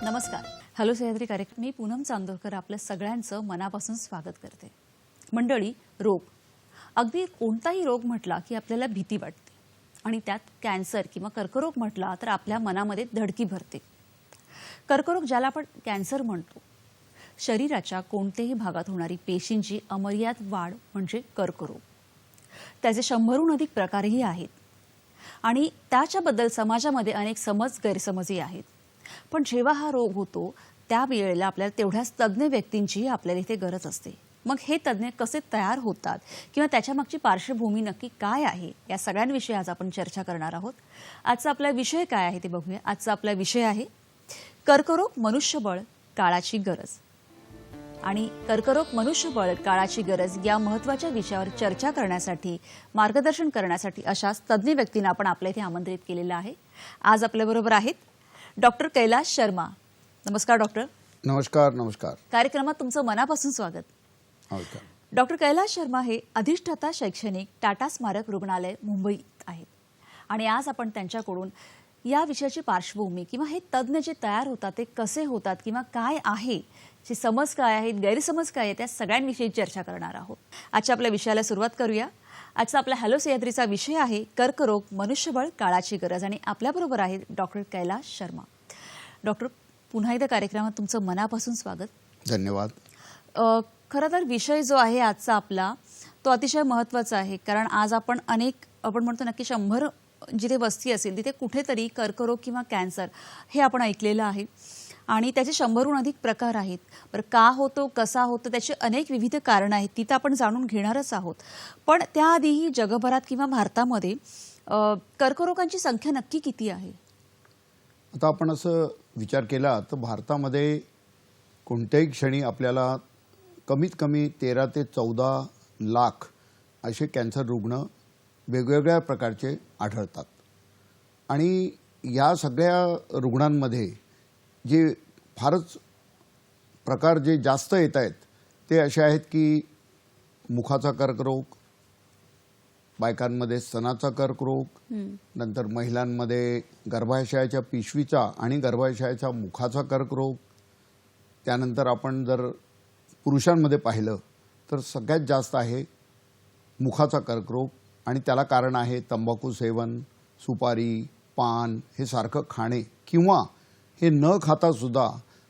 नमस्कार. हॅलो सह्याद्री कार्यक्रम मी पूनम चांदोरकर आपल्या सगळ्यांचं मनापासून स्वागत करते. मंडळी, रोग, अगदी कोणताही रोग म्हटला की आपल्याला भीती वाटते आणि त्यात कॅन्सर किंवा कर्करोग म्हटला तर आपल्या मनामध्ये धडकी भरते. कर्करोग ज्याला आपण कॅन्सर म्हणतो, शरीराच्या कोणत्याही भागात होणारी पेशींची अमर्याद वाढ म्हणजे कर्करोग. त्याचे 100हून अधिक प्रकारही आहेत आणि त्याच्याबद्दल समाजामध्ये अनेक गैरसमजही आहेत. पण जेव्हा हा रोग होतो त्यावेळेला आपल्याला तेवढ्याच तज्ञ व्यक्तींची आपल्याला इथे गरज असते. मग हे तज्ञ कसे तयार होतात किंवा त्याच्यामागची पार्श्वभूमी नक्की काय आहे, या सगळ्यांविषयी आज आपण चर्चा करणार आहोत. आजचा आपला विषय काय आहे ते बघूया. आजचा आपला विषय आहे कर्करोग, मनुष्यबळ, काळाची गरज. आणि कर्करोग, मनुष्यबळ, काळाची गरज या महत्त्वाच्या विषयावर चर्चा करण्यासाठी, मार्गदर्शन करण्यासाठी अशाच तज्ञ व्यक्तींना आपण आपल्या इथे आमंत्रित केलेलं आहे. आज आपल्याबरोबर आहेत डॉक्टर कैलाश शर्मा. नमस्कार डॉक्टर. नमस्कार. नमस्कार. कार्यक्रमात तुमचं मनापासून स्वागत. डॉक्टर कैलाश शर्मा हे अधिष्ठाता शैक्षणिक टाटा स्मारक रुग्णालय मुंबईत आहेत आणि आज आपण त्यांच्याकडून या विषयाची पार्श्वभूमी किंवा हे तज्ञ जे तयार होतात ते कसे होतात किंवा काय आहे, जे समज काय आहेत, गैरसमज काय आहेत, त्या सगळ्यांविषयी चर्चा करणार आहोत. आजच्या आपल्या विषयाला सुरुवात करूया. आजचा आपला हॅलो सह्याद्रीचा विषय आहे कर्करोग, मनुष्यबळ, काळाची गरज आणि आपल्याबरोबर आहे डॉक्टर कैलाश शर्मा. डॉक्टर, पुन्हा एकदा कार्यक्रमात तुमचं मनापासून स्वागत. धन्यवाद. खरं तर विषय जो आहे आजचा आपला तो अतिशय महत्त्वाचा आहे, कारण आज आपण म्हणतो नक्की 100 जिथे वस्ती असेल तिथे कुठेतरी कर्करोग किंवा कॅन्सर हे आपण ऐकलेलं आहे आणि त्याचे 100हून अधिक प्रकार आहेत. बरं, का होतो, कसा होतो, त्याची अनेक विविध कारणं आहेत, ती तर आपण जाणून घेणारच आहोत. पण त्याआधीही जगभरात किंवा भारतामध्ये कर्करोगांची संख्या नक्की किती आहे? आता आपण असं विचार केला तर भारतामध्ये कोणत्याही क्षणी आपल्याला कमीत कमी 13 ते 14 लाख असे कॅन्सर रुग्ण वेगवेगळ्या प्रकारचे आढळतात. आणि या सगळ्या रुग्णांमध्ये जे फारच प्रकार जे जास्त येत आहेत ते असे आहेत की मुखाचा कर्करोग, बायकांमध्ये स्तनाचा कर्करोग, नंतर महिलांमध्ये गर्भाशयाच्या पिशवीचा आणि गर्भाशयाच्या मुखाचा कर्करोग. त्यानंतर आपण जर पुरुषांमध्ये पाहिलं तर सगळ्यात जास्त आहे मुखाचा कर्करोग आणि त्याला कारण आहे तंबाखू सेवन, सुपारी, पान हे सारखं खाणे किंवा हे न खाता सुद्धा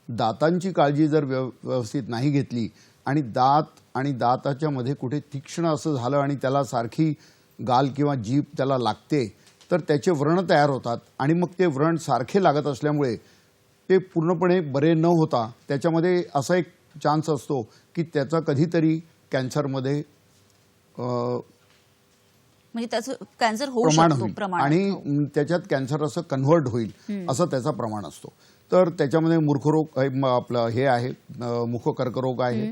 दातांची काळजी जर व्यवस्थित नाही घेतली आणि दात आणि दाताच्या मध्ये कुठे तीक्ष्ण असं झालं आणि त्याला सारखी गाल किंवा जीभ त्याला लागते तर त्याचे व्रण तयार होतात आणि मग ते व्रण सारखे लागत असल्यामुळे ते पूर्णपणे बरे न होता त्याच्यामध्ये असा एक चान्स असतो की त्याचा कधीतरी कॅन्सरमध्ये म्हणजे त्याचं कॅन्सर होऊ प्रमाण शकतो होईल आणि त्याच्यात कॅन्सर असं कन्व्हर्ट होईल असं त्याचा प्रमाण असतो. तर त्याच्यामध्ये मूर्खरोग आपलं हे आहे, मुखकर्करोग आहे,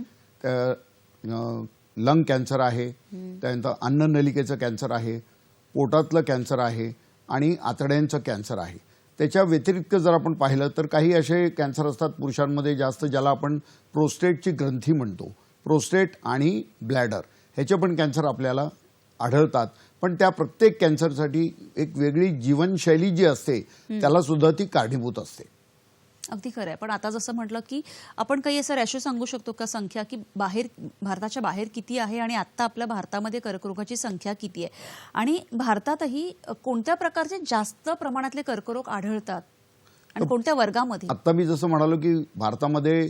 लंग कॅन्सर आहे, त्यानंतर अन्ननलिकेचं कॅन्सर आहे, पोटातलं कॅन्सर आहे आणि आतड्यांचं कॅन्सर आहे. त्याच्या व्यतिरिक्त जर आपण पाहिलं तर काही असे कॅन्सर असतात पुरुषांमध्ये जास्त, ज्याला आपण प्रोस्टेटची ग्रंथी म्हणतो. प्रोस्टेट आणि ब्लॅडर ह्याचे पण कॅन्सर आपल्याला आढळतात. पण त्या प्रत्येक कॅन्सरसाठी एक वेगळी जीवनशैली जी असते त्याला सुद्धा ती कारणीभूत असते. अगदी खरं आहे. पण आता जसं म्हटलं की आपण काही असं रॅशो सांगू शकतो का संख्या, की भारताच्या बाहेर किती आहे आणि आता आपल्या भारतामध्ये कर्करोगाची संख्या किती आहे आणि भारतातही कोणत्या प्रकारचे जास्त प्रमाणातले कर्करोग आढळतात? आणि कोणत्या वर्गामध्ये? आता मी जसं म्हणालो की भारतामध्ये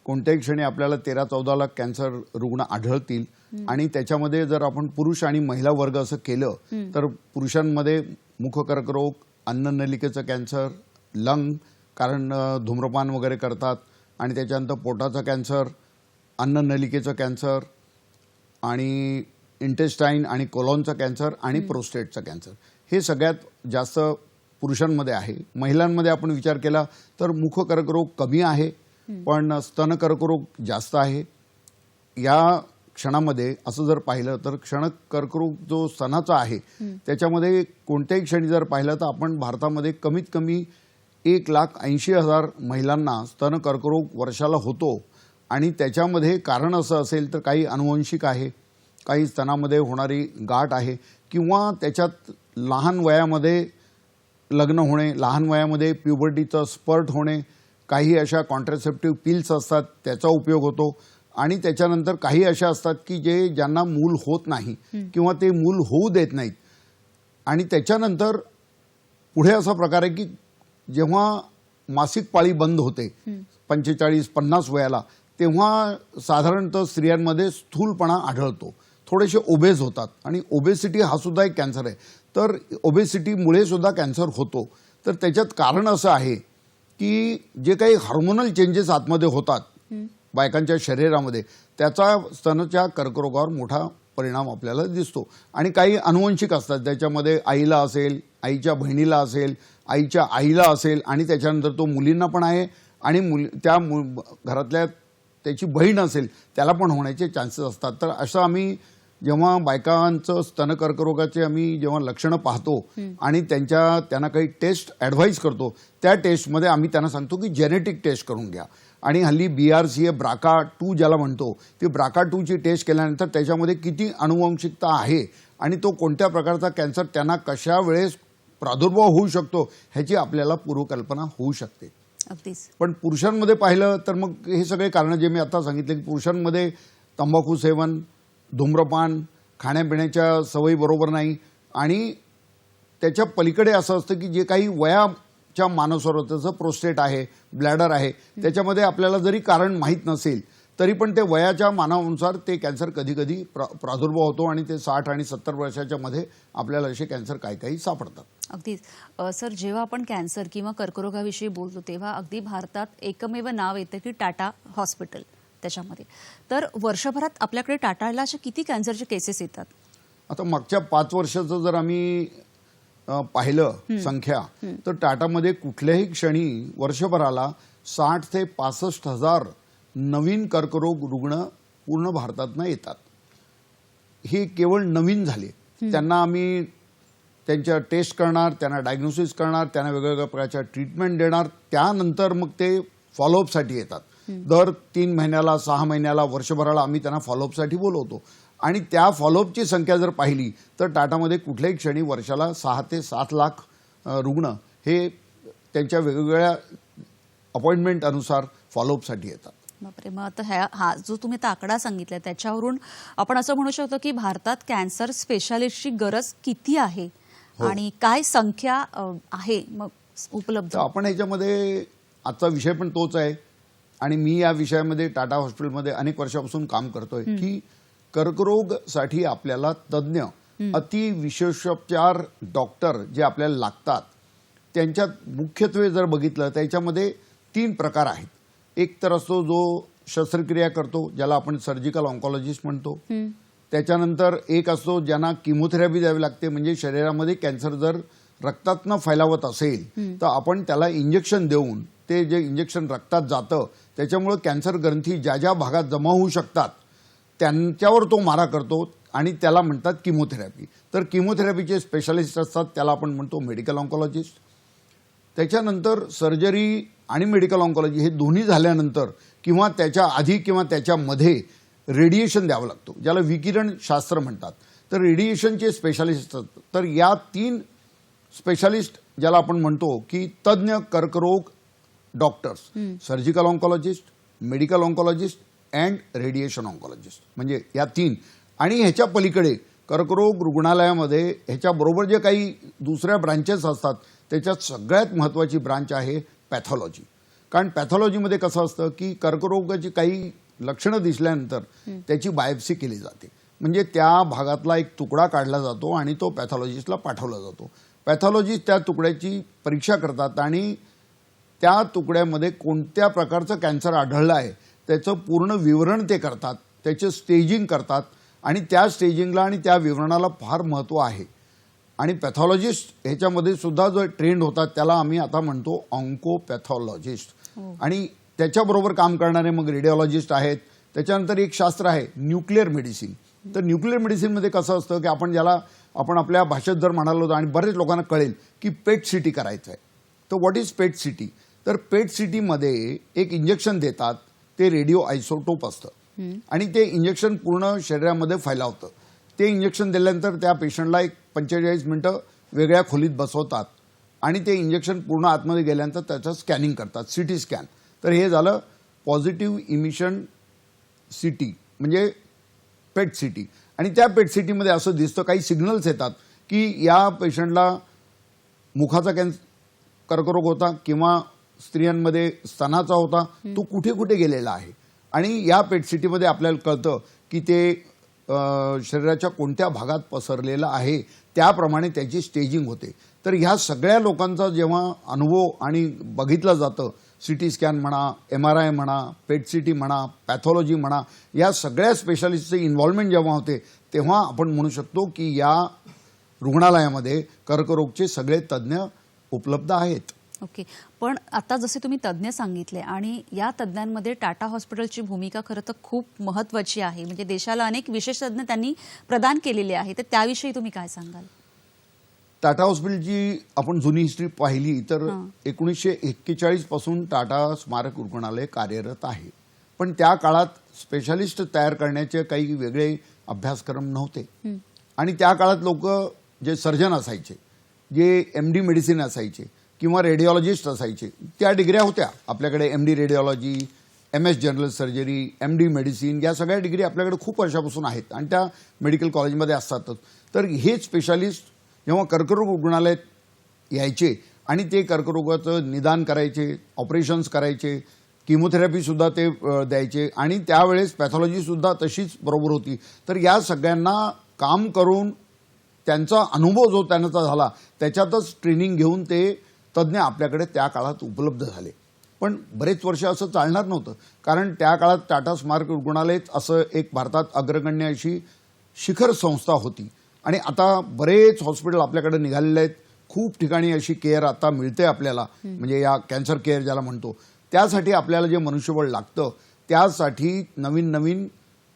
कोणत्याही क्षणी आपल्याला 13-14 लाख कॅन्सर रुग्ण आढळतील आणि त्याच्यामध्ये जर आपण पुरुष आणि महिला वर्ग असं केलं तर पुरुषांमध्ये मुखकर्करोग, अन्ननलिकेचं कॅन्सर, लंग कारण धूम्रपान वगैरे करतात, आणि त्याच्यानंतर पोटाचा कॅन्सर, अन्ननलिकेचं कॅन्सर आणि इंटेस्टाईन आणि कोलॉनचा कॅन्सर आणि प्रोस्टेटचा कॅन्सर हे सगळ्यात जास्त पुरुषांमध्ये आहे. महिलांमध्ये आपण विचार केला तर मुखकर्करोग कमी आहे पण स्तन कर्करोग जास्त आहे. या क्षणामध्ये असं जर पाहिलं तर कर्करोग जो स्तनाचा आहे त्याच्यामध्ये कोणत्याही क्षणी जर पाहिलं तर आपण भारतामध्ये कमीत कमी 1,80,000 महिलांना स्तन कर्करोग वर्षाला होतो, आणि त्याच्यामध्ये कारण असं असेल तर काही अनुवंशिक आहे, काही स्तनामध्ये होणारी गाठ आहे, किंवा त्याच्यात लहान वयामध्ये लग्न होणे, लहान वयामध्ये प्युबर्टीचं स्पर्ट होणे, काही अशा कॉन्ट्रासेप्टिव्ह पिल्स असतात त्याचा उपयोग होतो, आणि त्याच्यानंतर काही अशा असतात की ज्यांना मूल होत नाही किंवा ते मूल होऊ देत नाहीत. आणि त्याच्यानंतर पुढे असा प्रकार आहे की जेव्हा मासिक पाळी बंद होते 45-50 वयाला, तेव्हा साधारणतः स्त्रियांमध्ये स्थूलपणा आढळतो, थोडेसे ओबेज होतात, आणि ओबेसिटी हा सुद्धा एक कॅन्सर आहे. तर ओबेसिटीमुळे सुद्धा कॅन्सर होतो. तर त्याच्यात कारण असं आहे की जे काही हार्मोनल चेंजेस आतमध्ये होतात बायकांच्या शरीरामध्ये त्याचा स्तनाच्या कर्करोगावर मोठा परिणाम आपल्याला दिसतो. आणि काही अनुवंशिक असतात, त्याच्यामध्ये आईला असेल, आईच्या बहिणीला असेल, आईच्या आईला असेल, आणि त्याच्यानंतर तो मुलींना पण आहे, आणि त्या घरातल्या त्याची बहीण असेल त्याला पण होण्याचे चान्सेस असतात. तर असं आम्ही जेव्हा बायकांचं स्तन कर्करोगाचे आम्ही जेव्हा लक्षणं पाहतो आणि त्यांना काही टेस्ट ॲडव्हाइस करतो, त्या टेस्टमध्ये आम्ही त्यांना सांगतो की जेनेटिक टेस्ट करून घ्या. आणि हल्ली BRCA BRCA2 ज्याला म्हणतो, ती BRCA2ची टेस्ट केल्यानंतर त्याच्यामध्ये किती अनुवंशिकता आहे आणि तो कोणत्या प्रकारचा कॅन्सर त्यांना कशा वेळेस प्रादुर्भाव होऊ शकतो ह्याची आपल्याला पूर्वकल्पना होऊ शकते. अगदीच. पण पुरुषांमध्ये पाहिलं तर मग हे सगळे कारणं जे मी आता सांगितले की पुरुषांमध्ये तंबाखू सेवन, धूम्रपान, खाण्यापिण्याच्या सवयी बरोबर नाही, आणि त्याच्या पलीकडे असं असतं की जे काही वयाच्या मानानुसार होतं, जसं प्रोस्टेट आहे, ब्लॅडर आहे, त्याच्यामध्ये आपल्याला जरी कारण माहीत नसेल तरी पण ते वयाच्या मानानुसार ते कॅन्सर कधी कधी प्रादुर्भाव होतो, आणि ते 60 आणि 70 वर्षाच्या मध्ये आपल्याला असे कॅन्सर काही सापडतात. अगदीच. सर, जेव्हा आपण कॅन्सर किंवा कर्करोगाविषयी बोलतो तेव्हा अगदी भारतात एकमेव नाव येतं की टाटा हॉस्पिटल त्याच्यामध्ये. तर वर्षभरात आपल्याकडे टाटाला अशा किती कॅन्सरचे केसेस येतात? आता मागच्या 5 वर्षाचं जर आम्ही पाहिलं संख्या तर टाटामध्ये कुठल्याही क्षणी वर्षभराला 60 ते 65 हजार नवीन कर्करोग रुग्ण पूर्ण भारतातनं येतात. हे केवळ नवीन झाले, त्यांना आम्ही त्यांच्या टेस्ट करणार, त्यांना डायग्नोसिस करणार, त्यांना वेगवेगळ्या प्रकारच्या ट्रीटमेंट देणार, त्यानंतर मग ते फॉलोअपसाठी येतात. दर 3 महिन्याला, 6 महिन्याला, वर्षभराला आम्ही त्यांना फॉलोअपसाठी बोलवतो. आणि त्या फॉलोअपची संख्या जर पाहिली तर टाटामध्ये कुठल्याही क्षणी वर्षाला 6 ते 7 लाख रुग्ण हे त्यांच्या वेगवेगळ्या अपॉइंटमेंट अनुसार फॉलोअपसाठी येतात. बापरे. मग आता हा जो तुम्ही आकडा सांगितला त्याच्यावरून आपण असं म्हणू शकतो की भारतात कॅन्सर स्पेशालिस्टची गरज किती आहे आणि काय संख्या आहे मग उपलब्ध? आपण ह्याच्यामध्ये आजचा विषय पण तोच आहे, आणि मी या विषयामध्ये टाटा हॉस्पिटलमध्ये अनेक वर्षापासून काम करतोय की कर्करोगसाठी आपल्याला तज्ज्ञ अतिविशेषोपचार डॉक्टर जे आपल्याला लागतात त्यांच्यात मुख्यत्वे जर बघितलं त्याच्यामध्ये 3 प्रकार आहेत. एक तर असतो जो शस्त्रक्रिया करतो, ज्याला आपण सर्जिकल ऑन्कॉलॉजिस्ट म्हणतो. त्याच्यानंतर एक असतो ज्यांना किमोथेरपी द्यावी लागते, म्हणजे शरीरामध्ये कॅन्सर जर रक्तातनं फैलावत असेल तर आपण त्याला इंजेक्शन देऊन ते जे इंजेक्शन रक्तात जातं त्याच्यामुळे कॅन्सर ग्रंथी ज्या ज्या भागात जमा होऊ शकतात त्यांच्यावर तो मारा करतो, आणि त्याला म्हणतात किमोथेरपी. तर किमोथेरपीचे स्पेशालिस्ट असतात, त्याला आपण म्हणतो मेडिकल ऑन्कॉलॉजिस्ट. त्याच्यानंतर सर्जरी आणि मेडिकल ऑन्कॉलॉजी हे दोन्ही झाल्यानंतर किंवा त्याच्या आधी किंवा त्याच्यामध्ये रेडिएशन द्यावं लागतो, ज्याला विकिरण शास्त्र म्हणतात. तर रेडिएशनचे स्पेशालिस्ट असतात. तर या 3 स्पेशालिस्ट ज्याला आपण म्हणतो की तज्ज्ञ कर्करोग doctors, surgical oncologist, medical oncologist and radiation oncologist, म्हणजे या 3. आणि ह्याच्या पलीकडे कर्करोग रुग्णालयामध्ये ह्याच्याबरोबर जे काही दुसऱ्या ब्रांचेस असतात त्याच्यात सगळ्यात महत्त्वाची ब्रांच आहे पॅथॉलॉजी. कारण पॅथॉलॉजीमध्ये कसं असतं की कर्करोगाची काही लक्षणं दिसल्यानंतर त्याची बायोप्सी केली जाते. म्हणजे त्या भागातला एक तुकडा काढला जातो आणि तो पॅथॉलॉजिस्टला पाठवला जातो. पॅथॉलॉजिस्ट त्या तुकड्याची परीक्षा करतात आणि त्या तुकड्यामध्ये कोणत्या प्रकारचं कॅन्सर आढळलं आहे त्याचं पूर्ण विवरण ते करतात, त्याचं स्टेजिंग करतात आणि त्या स्टेजिंगला आणि त्या विवरणाला फार महत्त्व आहे. आणि पॅथॉलॉजिस्ट ह्याच्यामध्ये सुद्धा जो ट्रेंड होतात त्याला आम्ही आता म्हणतो ऑन्कोपॅथॉलॉजिस्ट. आणि त्याच्याबरोबर काम करणारे मग रेडिओलॉजिस्ट आहेत. त्याच्यानंतर एक शास्त्र आहे न्यूक्लिअर मेडिसिन. तर न्यूक्लिअर मेडिसिनमध्ये कसं असतं की आपण आपल्या भाषेत जर म्हणालो आणि बरेच लोकांना कळेल की पेट सिटी करायचं आहे. तर व्हॉट इज पेट सिटी? तर पेट सिटीमध्ये एक इंजेक्शन देतात, ते रेडिओ आयसोटोप असतं आणि ते इंजेक्शन पूर्ण शरीरामध्ये फैलावतं. ते इंजेक्शन दिल्यानंतर त्या पेशंटला एक 45 मिनिटं वेगळ्या खोलीत बसवतात आणि ते इंजेक्शन पूर्ण आतमध्ये गेल्यानंतर त्याचं स्कॅनिंग करतात, सिटी स्कॅन. तर हे झालं पॉझिटिव्ह इमिशन सिटी म्हणजे पेट सिटी. आणि त्या पेट सिटीमध्ये असं दिसतं, काही सिग्नल्स येतात की या पेशंटला मुखाचा कर्करोग होता किंवा स्त्रियांमध्ये स्तनाचा होता, तो कुठे कुठे गेलेला आहे. आणि या पेट सिटीमध्ये आपल्याला कळतं की ते शरीराच्या कोणत्या भागात पसरलेलं आहे, त्याप्रमाणे त्याची स्टेजिंग होते. तर ह्या सगळ्या लोकांचा जेव्हा अनुभव आणि बघितलं जातं, सिटी स्कॅन म्हणा, MRI म्हणा, पेट सिटी म्हणा, पॅथॉलॉजी म्हणा, या सगळ्या स्पेशालिस्टचे इन्व्हॉल्वमेंट जेव्हा होते तेव्हा आपण म्हणू शकतो की या रुग्णालयामध्ये कर्करोगचे सगळे तज्ज्ञ उपलब्ध आहेत. ओके. पण आता जसे तुम्ही तज्ज्ञ सांगितले आणि या तज्ज्ञांमध्ये टाटा हॉस्पिटलची भूमिका खरं तर खूप महत्त्वाची आहे. म्हणजे देशाला अनेक विशेष तज्ज्ञ त्यांनी प्रदान केलेले आहे. तर त्याविषयी तुम्ही काय सांगाल? टाटा हॉस्पिटलची आपण जुनी हिस्ट्री पाहिली तर 1941 पासून टाटा स्मारक रुग्णालय कार्यरत आहे. पण त्या काळात स्पेशालिस्ट तयार करण्याचे काही वेगळे अभ्यासक्रम नव्हते. आणि त्या काळात लोक जे सर्जन असायचे, जे MD मेडिसिन असायचे किंवा रेडिओलॉजिस्ट असायचे, त्या डिग्र्या होत्या आपल्याकडे. MD radiology, MS general surgery, MD medicine, या सगळ्या डिग्री आपल्याकडे खूप वर्षापासून आहेत आणि त्या मेडिकल कॉलेजमध्ये असतातच. तर हे स्पेशालिस्ट जेव्हा कर्करोग रुग्णालयात यायचे आणि ते कर्करोगाचं निदान करायचे, ऑपरेशन्स करायचे, किमोथेरपीसुद्धा ते द्यायचे आणि त्यावेळेस पॅथॉलॉजीसुद्धा तशीच बरोबर होती. तर या सगळ्यांना काम करून त्यांचा अनुभव जो त्यांचा झाला त्याच्यातच ट्रेनिंग घेऊन ते तज्ज्ञ आपल्याकडे त्या काळात उपलब्ध झाले. पण बरेच वर्ष असं चालणार नव्हतं, कारण त्या काळात टाटा स्मारक रुग्णालय असं एक भारतात अग्रगण्य अशी शिखर संस्था होती. आणि आता बरेच हॉस्पिटल आपल्याकडे निघालेले आहेत. खूप ठिकाणी अशी केअर आता मिळते आपल्याला, म्हणजे या कॅन्सर केअर ज्याला म्हणतो. त्यासाठी आपल्याला जे मनुष्यबळ लागतं त्यासाठी नवीन नवीन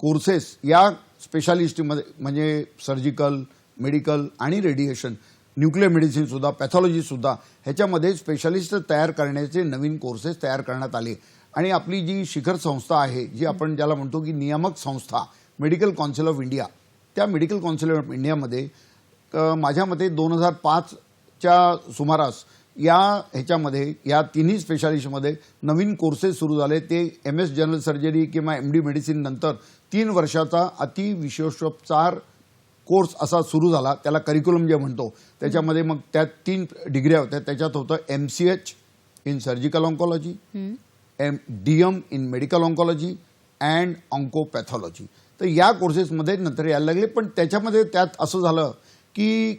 कोर्सेस या स्पेशालिस्टमध्ये म्हणजे सर्जिकल, मेडिकल आणि रेडिएशन, न्यूक्लिअर मेडिसिनसुद्धा, पॅथॉलॉजीसुद्धा, ह्याच्यामध्ये स्पेशालिस्ट तयार करण्याचे नवीन कोर्सेस तयार करण्यात आले. आणि आपली जी शिखर संस्था आहे, जी आपण ज्याला म्हणतो की नियामक संस्था, मेडिकल काउन्सिल ऑफ इंडिया, त्या मेडिकल काउन्सिल ऑफ इंडियामध्ये माझ्या मते 2005च्या सुमारास ह्याच्यामध्ये या तिन्ही स्पेशालिस्टमध्ये नवीन कोर्सेस सुरू झाले. ते MS जनरल सर्जरी किंवा MD मेडिसिन नंतर 3 वर्षाचा अतिविशेषोपचार कोर्स असा सुरू झाला. त्याला करिक्युलम जे म्हणतो, त्याच्यामध्ये मग त्या 3 डिग्र्या होत्या. त्याच्यात होतं MCH in surgical oncology, DM in medical oncology and oncopathology. तर या कोर्सेसमध्ये नंतर यायला लागले. पण त्याच्यामध्ये त्यात असं झालं की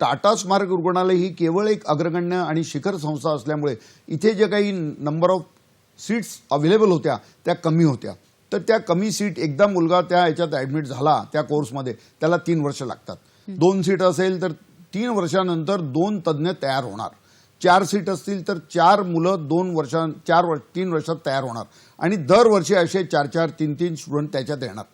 टाटा स्मारक रुग्णालय ही केवळ एक अग्रगण्य आणि शिखर संस्था असल्यामुळे इथे जे काही नंबर ऑफ सीट्स अवेलेबल होत्या त्या कमी होत्या. तर त्या कमी सीट, एकदा मुलगा त्या ह्याच्यात ॲडमिट झाला त्या कोर्समध्ये, त्याला 3 वर्ष लागतात. 2 सीट असेल तर 3 वर्षानंतर 2 तज्ज्ञ तयार होणार. 4 सीट असतील तर 4 मुलं 3 वर्षात तयार होणार. आणि दरवर्षी असे 4-4, 3-3 स्टुडंट त्याच्यात येणार.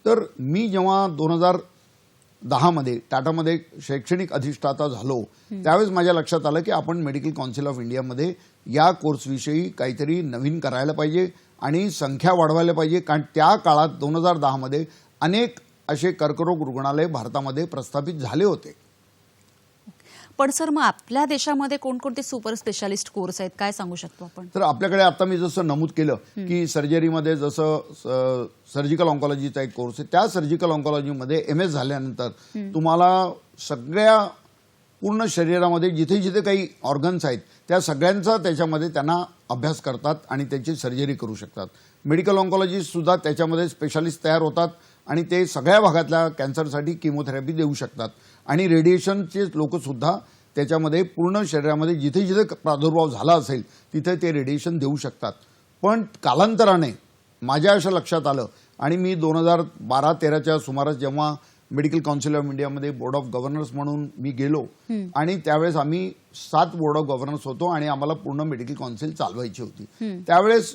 तर मी जेव्हा 2010मध्ये टाटामध्ये शैक्षणिक अधिष्ठाता झालो त्यावेळेस माझ्या लक्षात आलं की आपण मेडिकल काउन्सिल ऑफ इंडियामध्ये या कोर्सविषयी काहीतरी नवीन करायला पाहिजे आणि संख्या वाढवायला पाहिजे. कारण त्या काळात 2010मध्ये अनेक असे कर्करोग रुग्णालय भारतामध्ये प्रस्थापित झाले होते. पण सर, मग आपल्या देशामध्ये कोणकोणते सुपर स्पेशालिस्ट कोर्स आहेत, काय सांगू शकतो आपण? तर आपल्याकडे आता मी जसं नमूद केलं की सर्जरीमध्ये जसं सर्जिकल ऑन्कॉलॉजीचा एक कोर्स आहे, त्या सर्जिकल ऑन्कॉलॉजीमध्ये MS झाल्यानंतर तुम्हाला सगळ्या पूर्ण शरीरामध्ये जिथे जिथे काही ऑर्गन्स आहेत त्या सगळ्यांचा त्याच्यामध्ये त्यांना अभ्यास करतात आणि त्याची सर्जरी करू शकतात. मेडिकल ऑन्कॉलॉजिस्ट सुद्धा त्याच्यामध्ये स्पेशालिस्ट तयार होतात आणि ते सगळ्या भागातल्या कॅन्सरसाठी किमोथेरपी देऊ शकतात. आणि रेडिएशनचे लोकसुद्धा त्याच्यामध्ये पूर्ण शरीरामध्ये जिथे जिथे प्रादुर्भाव झाला असेल तिथे ते रेडिएशन देऊ शकतात. पण कालांतराने माझ्या असं लक्षात आलं आणि मी 2012-13च्या सुमारास जेव्हा मेडिकल काउन्सिल ऑफ इंडियामध्ये बोर्ड ऑफ गव्हर्नर्स म्हणून मी गेलो आणि त्यावेळेस आम्ही 7 बोर्ड ऑफ गव्हर्नर्स होतो आणि आम्हाला पूर्ण मेडिकल काउन्सिल चालवायची होती. त्यावेळेस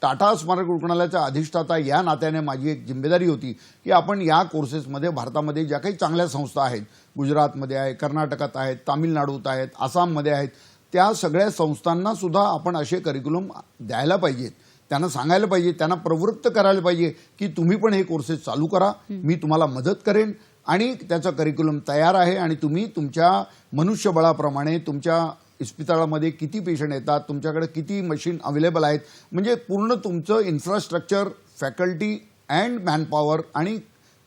टाटा स्मारक रुग्णालयाचा अधिष्ठाता या नात्याने माझी एक जिम्मेदारी होती की आपण या कोर्सेसमध्ये भारतामध्ये ज्या काही चांगल्या संस्था आहेत, गुजरातमध्ये आहे, कर्नाटकात आहेत, तामिळनाडूत आहेत, आसाममध्ये आहेत, त्या सगळ्या संस्थांना सुद्धा आपण असे करिक्युलम द्यायला पाहिजेत. त्यांना सांगायला पाहिजे, त्यांना प्रवृत्त करायला पाहिजे की तुम्ही पण हे कोर्सेस चालू करा, मी तुम्हाला मदत करेन आणि त्याचा करिक्युलम तयार आहे आणि तुम्ही तुमच्या मनुष्यबळाप्रमाणे तुमच्या इस्पितळामध्ये किती पेशंट येतात, तुमच्याकडे किती मशीन अवेलेबल आहेत, म्हणजे पूर्ण तुमचं इन्फ्रास्ट्रक्चर, फॅकल्टी अँड मॅनपॉवर आणि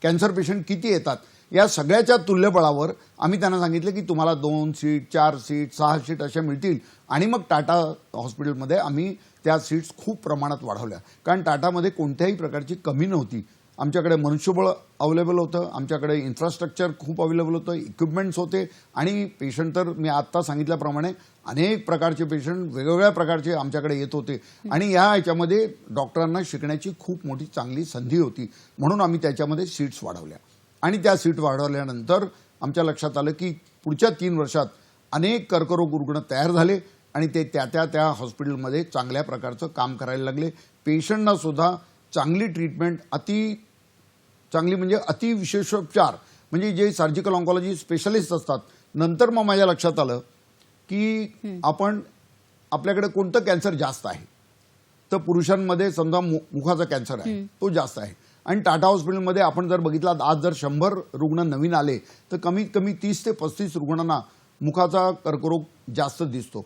कॅन्सर पेशंट किती येतात या सगळ्याच्या तुल्यबळावर आम्ही त्यांना सांगितलं की तुम्हाला 2 सीट, 4 सीट, 6 सीट अशा मिळतील. आणि मग टाटा हॉस्पिटलमध्ये आम्ही त्या सीट्स खूप प्रमाणात वाढवल्या, कारण टाटामध्ये कोणत्याही प्रकारची कमी नव्हती. आमच्याकडे मनुष्यबळ अवेलेबल होतं, आमच्याकडे इन्फ्रास्ट्रक्चर खूप अवेलेबल होतं, इक्विपमेंट्स होते आणि पेशंट तर मी आत्ता सांगितल्याप्रमाणे अनेक प्रकारचे पेशंट वेगवेगळ्या प्रकारचे आमच्याकडे येत होते आणि या ह्याच्यामध्ये डॉक्टरांना शिकण्याची खूप मोठी चांगली संधी होती. म्हणून आम्ही त्याच्यामध्ये सीट्स वाढवल्या आणि त्या सीट वाढवल्यानंतर आमच्या लक्षात आलं की पुढच्या 3 वर्षात अनेक कर्करोग रुग्ण तयार झाले आणि ते त्या हॉस्पिटलमध्ये चांगल्या प्रकारचं काम करायला लागले. पेशंटना सुद्धा चांगली ट्रीटमेंट, चांगली म्हणजे अतिविशेषोपचार, म्हणजे जे सर्जिकल ऑन्कॉलॉजी स्पेशलिस्ट असतात. नंतर मग माझ्या लक्षात आलं की आपल्याकडे कोणतं कॅन्सर जास्त आहे, तर पुरुषांमध्ये समजा मुखाचा कॅन्सर आहे तो जास्त आहे. आणि टाटा हॉस्पिटलमध्ये आपण जर बघितलं आज जर 100 रुग्ण नवीन आले तर कमीत कमी 30 ते 35 रुग्णांना मुखाचा कर्करोग जास्त दिसतो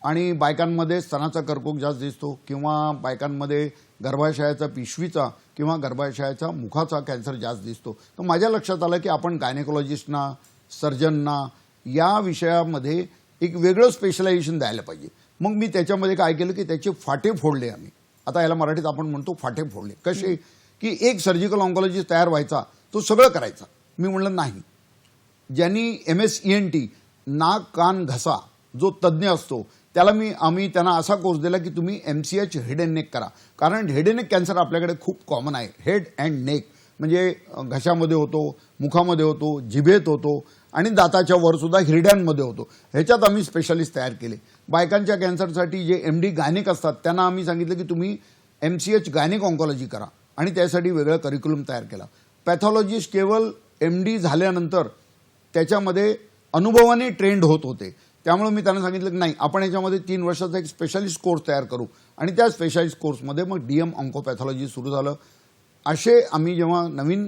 आणि बायकांमध्ये स्तनाचा कर्करोग जास्त दिसतो किंवा बायकांमध्ये गर्भाशयाचा पिशवीचा किंवा गर्भाशयाचा मुखाचा कॅन्सर जास्त दिसतो. तर माझ्या लक्षात आलं की आपण गायनेकोलॉजिस्टना, सर्जनना या विषयामध्ये एक वेगळं स्पेशलायझेशन द्यायला पाहिजे. मग मी त्याच्यामध्ये काय केलं की त्याचे फाटे फोडले आम्ही. आता याला मराठीत आपण म्हणतो फाटे फोडले. कसे की एक सर्जिकल ऑन्कॉलॉजिस्ट तयार व्हायचा, तो सगळं करायचा. मी म्हणलं नाही, ज्यांनी MSENT नाक कान घसा जो तज्ज्ञ असतो त्याला आम्ही त्यांना असा कोर्स दिला की तुम्ही MCH हेड अँड नेक करा, कारण हेड अँड नेक कॅन्सर आपल्याकडे खूप कॉमन आहे. हेड अँड नेक म्हणजे घशामध्ये होतो, मुखामध्ये होतो, जिभेत होतो आणि दाताच्या वर सुद्धा हिरड्यांमध्ये होतो. ह्याच्यात आम्ही स्पेशालिस्ट तयार केले. बायकांच्या कॅन्सरसाठी जे MD गायनेक असतात त्यांना आम्ही सांगितलं की तुम्ही MCH गायनेक ऑन्कॉलॉजी करा आणि त्यासाठी वेगळं करिक्युलम तयार केला. पॅथॉलॉजिस्ट केवळ MD झाल्यानंतर त्याच्यामध्ये अनुभवाने ट्रेंड होत होते, त्यामुळे मी त्यांना सांगितलं की नाही, आपण याच्यामध्ये 3 वर्षाचा एक स्पेशालिस्ट कोर्स तयार करू आणि त्या स्पेशालिस्ट कोर्समध्ये मग DM ऑन्कोपॅथॉलॉजी सुरू झालं. असे आम्ही जेव्हा नवीन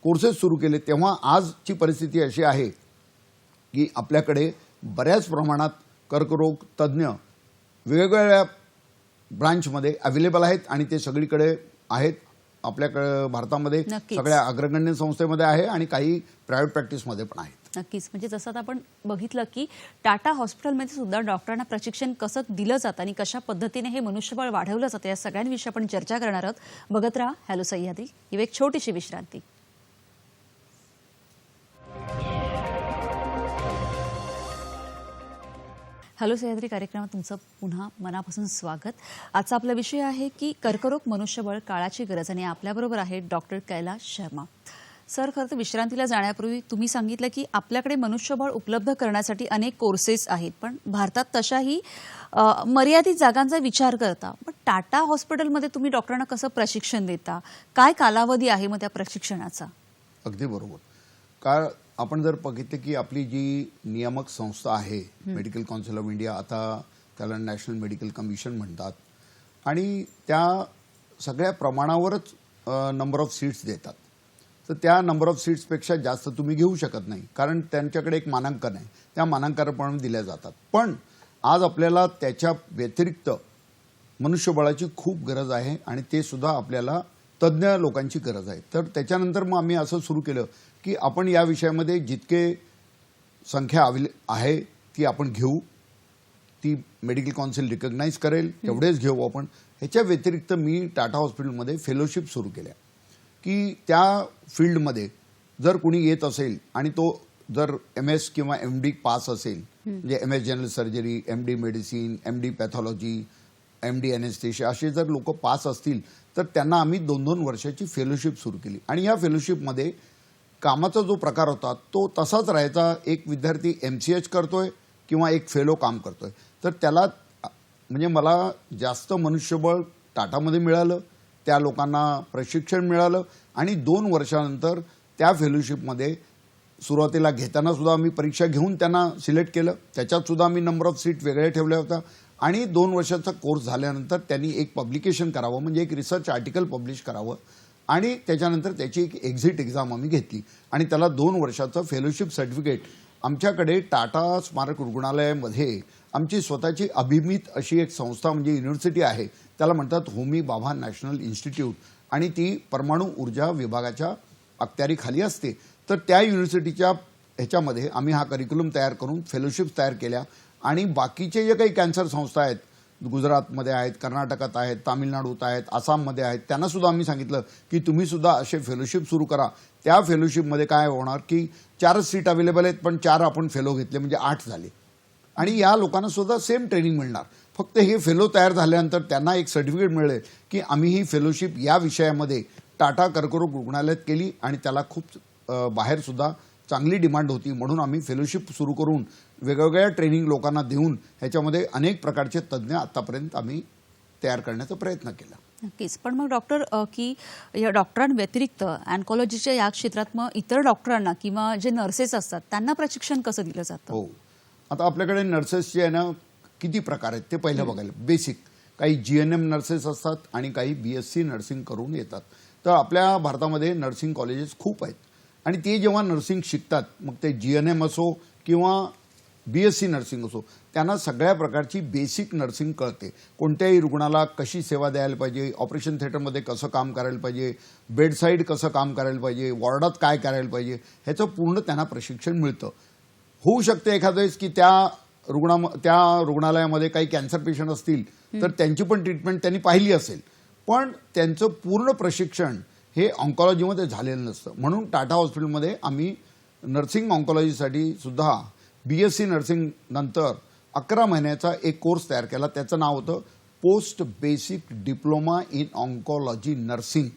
कोर्सेस सुरू केले तेव्हा आजची परिस्थिती अशी आहे की आपल्याकडे बऱ्याच प्रमाणात कर्करोग तज्ज्ञ वेगवेगळ्या ब्रांचमध्ये अवेलेबल आहेत आणि ते सगळीकडे आहेत. आपल्याकडे भारतामध्ये सगळ्या अग्रगण्य संस्थेमध्ये आहे आणि काही प्रायव्हेट प्रॅक्टिसमध्ये पण आहेत. नक्कीच. म्हणजे जसं आपण बघितलं की टाटा हॉस्पिटलमध्ये सुद्धा डॉक्टरांना प्रशिक्षण कसं दिलं जातं आणि कशा पद्धतीने हे मनुष्यबळ वाढवलं जातं या सगळ्यांविषयी आपण चर्चा करणार आहोत. बघत राहा हॅलो सह्याद्री. ही एक छोटीशी विश्रांती. हॅलो सह्याद्री कार्यक्रमात तुमचं पुन्हा मनापासून स्वागत. आजचा आपला विषय आहे की कर्करोग मनुष्यबळ काळाची गरज आणि आपल्याबरोबर आहेत डॉक्टर कैलाश शर्मा. सर, खरं तर विश्रांतीला जाण्यापूर्वी तुम्ही सांगितलं की आपल्याकडे मनुष्यबळ उपलब्ध करण्यासाठी अनेक कोर्सेस आहेत, पण भारतात तशाही मर्यादित जागांचा विचार करता. पण टाटा हॉस्पिटलमध्ये तुम्ही डॉक्टरांना कसं प्रशिक्षण देता, काय कालावधी आहे मग त्या प्रशिक्षणाचा? अगदी बरोबर. कारण आपण जर बघितलं की आपली जी नियामक संस्था आहे मेडिकल काउन्सिल ऑफ इंडिया, आता त्याला नॅशनल मेडिकल कमिशन म्हणतात, आणि त्या सगळ्या प्रमाणावरच नंबर ऑफ सीट्स देतात. तर त्या नंबर ऑफ सीट्सपेक्षा जास्त तुम्ही घेऊ शकत नाही, कारण त्यांच्याकडे एक मानांकन आहे, त्या मानांकनाप्रमाणे दिल्या जातात. पण आज आपल्याला त्याच्या व्यतिरिक्त मनुष्यबळाची खूप गरज आहे आणि ते सुद्धा आपल्याला तज्ज्ञ लोकांची गरज आहे. तर त्याच्यानंतर मग आम्ही असं सुरू केलं की आपण या विषयामध्ये जितके संख्या आहे ती आपण घेऊ, ती मेडिकल काउन्सिल रिकग्नाइज करेल तेवढेच घेऊ आपण. ह्याच्या व्यतिरिक्त मी टाटा हॉस्पिटलमध्ये फेलोशिप सुरू केल्या की त्या फील्डमध्ये जर कुणी येत असेल आणि तो जर MS किंवा MD पास असेल, म्हणजे MS general surgery, MD medicine, MD pathology, MD anaesthesia असे जर लोक पास असतील तर त्यांना आम्ही 2-2 वर्षाची फेलोशिप सुरू केली. आणि या फेलोशिपमध्ये कामाचा जो प्रकार होता तो तसाच राहायचा. एक विद्यार्थी MCH करतोय किंवा एक फेलो काम करतोय, तर त्याला म्हणजे मला जास्त मनुष्यबळ टाटामध्ये मिळालं, त्या लोकांना प्रशिक्षण मिळालं आणि 2 वर्षानंतर त्या फेलोशिपमध्ये सुरुवातीला घेताना सुद्धा आम्ही परीक्षा घेऊन त्यांना सिलेक्ट केलं. त्याच्यात सुद्धा आम्ही नंबर ऑफ सीट वेगळे ठेवल्या होत्या. आणि 2 वर्षाचा कोर्स झाल्यानंतर त्यांनी एक पब्लिकेशन करावं, म्हणजे एक रिसर्च आर्टिकल पब्लिश करावं आणि त्याच्यानंतर त्याची एक एक्झिट एक्झाम आम्ही घेतली आणि त्याला 2 वर्षाचं फेलोशिप सर्टिफिकेट आमच्याकडे टाटा स्मारक रुग्णालयामध्ये आमची स्वतःची अभिमित अशी एक संस्था म्हणजे युनिव्हर्सिटी आहे, त्याला म्हणतात होमी भाभा नॅशनल इन्स्टिट्यूट आणि ती परमाणु ऊर्जा विभागाच्या अखत्यारीखाली असते. तर त्या युनिव्हर्सिटीच्या ह्याच्यामध्ये आम्ही हा करिक्युलम तयार करून फेलोशिप्स तयार केल्या आणि बाकीचे जे काही कॅन्सर संस्था आहेत, गुजरातमध्ये आहेत, कर्नाटकात आहेत, तामिळनाडूत आहेत, आसाममध्ये आहेत, त्यांना सुद्धा आम्ही सांगितलं की तुम्ही सुद्धा असे फेलोशिप सुरू करा. त्या फेलोशिपमध्ये काय होणार की 4 सीट अवेलेबल आहेत, पण 4 आपण फेलो घेतले म्हणजे 8 झाले आणि या लोकांना सुद्धा सेम ट्रेनिंग मिळणार. फक्त हे फेलो तयार झाल्यानंतर त्यांना एक सर्टिफिकेट मिळेल की आम्ही ही फेलोशिप या विषयामध्ये टाटा कर्करोग रुग्णालयात केली आणि त्याला खूप बाहेर सुद्धा चांगली डिमांड होती. म्हणून आम्ही फेलोशिप सुरू करून वेगवेगळ्या ट्रेनिंग लोकांना देऊन ह्याच्यामध्ये अनेक प्रकारचे तज्ज्ञ आतापर्यंत आम्ही तयार करण्याचा प्रयत्न केला. नक्कीच. पण मग डॉक्टर की या डॉक्टरांव्यतिरिक्त ऑन्कॉलॉजीच्या या क्षेत्रात मग इतर डॉक्टरांना किंवा जे नर्सेस असतात त्यांना प्रशिक्षण कसं दिलं जातं? हो, आता आपल्याकडे नर्सेसचे आहे ना किती प्रकार आहेत ते पहिलं बघायला. बेसिक काही GNM नर्सेस असतात आणि काही BSc नर्सिंग करून येतात. तर आपल्या भारतामध्ये नर्सिंग कॉलेजेस खूप आहेत आणि ते जेव्हा नर्सिंग शिकतात, मग ते GNM असो किंवा BSc नर्सिंग असो, त्यांना सगळ्या प्रकारची बेसिक नर्सिंग कळते. कोणत्याही रुग्णाला कशी सेवा द्यायला पाहिजे, ऑपरेशन थिएटरमध्ये कसं काम करायला पाहिजे, बेडसाईड कसं काम करायला पाहिजे, वॉर्डात काय करायला पाहिजे, ह्याचं पूर्ण त्यांना प्रशिक्षण मिळतं. होऊ शकते एखाद्या वेळेस की त्या रुग्णालयामध्ये काही कॅन्सर पेशंट असतील तर त्यांची पण ट्रीटमेंट त्यांनी पाहिली असेल, पण त्यांचं पूर्ण प्रशिक्षण हे ऑन्कॉलॉजीमध्ये झालेलं नसतं. म्हणून टाटा हॉस्पिटलमध्ये आम्ही नर्सिंग ऑन्कॉलॉजीसाठी सुद्धा BSc नर्सिंग नंतर 11 महिन्याचा एक कोर्स तयार केला. त्याचं नाव होतं post basic diploma in oncology nursing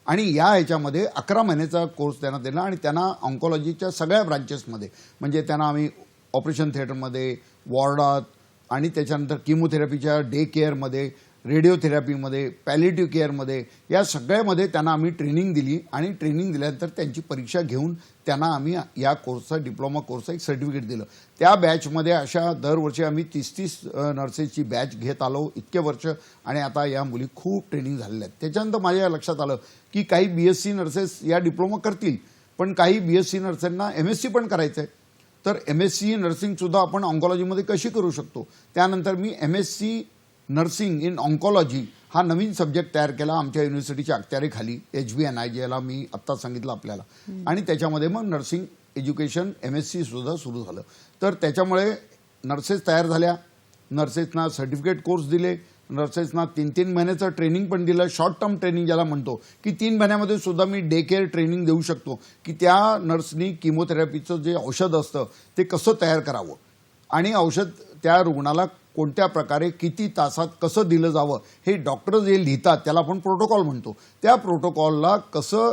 आणि या ह्याच्यामध्ये 11 महिन्याचा कोर्स त्यांना दिला आणि त्यांना ऑन्कॉलॉजीच्या सगळ्या ब्रांचेसमध्ये म्हणजे त्यांना आम्ही ऑपरेशन थिएटरमध्ये, वॉर्डात आणि त्याच्यानंतर किमोथेरपीच्या डे केअरमध्ये, रेडिओथेरपीमध्ये, पॅलिएटिव्ह केअरमध्ये या सगळ्यामध्ये त्यांना आम्ही ट्रेनिंग दिली आणि ट्रेनिंग दिल्यानंतर त्यांची परीक्षा घेऊन त्यांना आम्ही या कोर्सचा डिप्लोमा कोर्सचा एक सर्टिफिकेट दिलं. त्या बॅचमध्ये अशा दरवर्षी आम्ही 30-30 नर्सेसची बॅच घेत आलो इतके वर्ष आणि आता या मुली खूप ट्रेनिंग झालेल्या आहेत. त्याच्यानंतर माझ्या लक्षात आलं की काही BSc नर्सेस या डिप्लोमा करतील, पण काही BSc नर्सेसना MSc पण करायचं आहे. तर MSc नर्सिंगसुद्धा आपण ऑन्कॉलॉजीमध्ये कशी करू शकतो. त्यानंतर मी MSc नर्सिंग इन ऑन्कॉलॉजी हा नवीन सब्जेक्ट तयार केला आमच्या युनिव्हर्सिटीच्या अखत्यारीखाली, HBNI ज्याला मी आत्ता सांगितलं आपल्याला, आणि त्याच्यामध्ये मग नर्सिंग एज्युकेशन MSc सुद्धा सुरू झालं. तर त्याच्यामुळे नर्सेस तयार झाल्या, नर्सेसना सर्टिफिकेट कोर्स दिले, नर्सेसना 3-3 महिन्याचं ट्रेनिंग पण दिलं. शॉर्ट टर्म ट्रेनिंग ज्याला म्हणतो की 3 महिन्यामध्ये सुद्धा मी डे केअर ट्रेनिंग देऊ शकतो की त्या नर्सनी किमोथेरपीचं जे औषध असतं ते कसं तयार करावं आणि औषध त्या रुग्णाला कोणत्या प्रकारे किती तासात कसं दिलं जावं हे डॉक्टर जे लिहितात त्याला आपण प्रोटोकॉल म्हणतो. त्या प्रोटोकॉलला कसं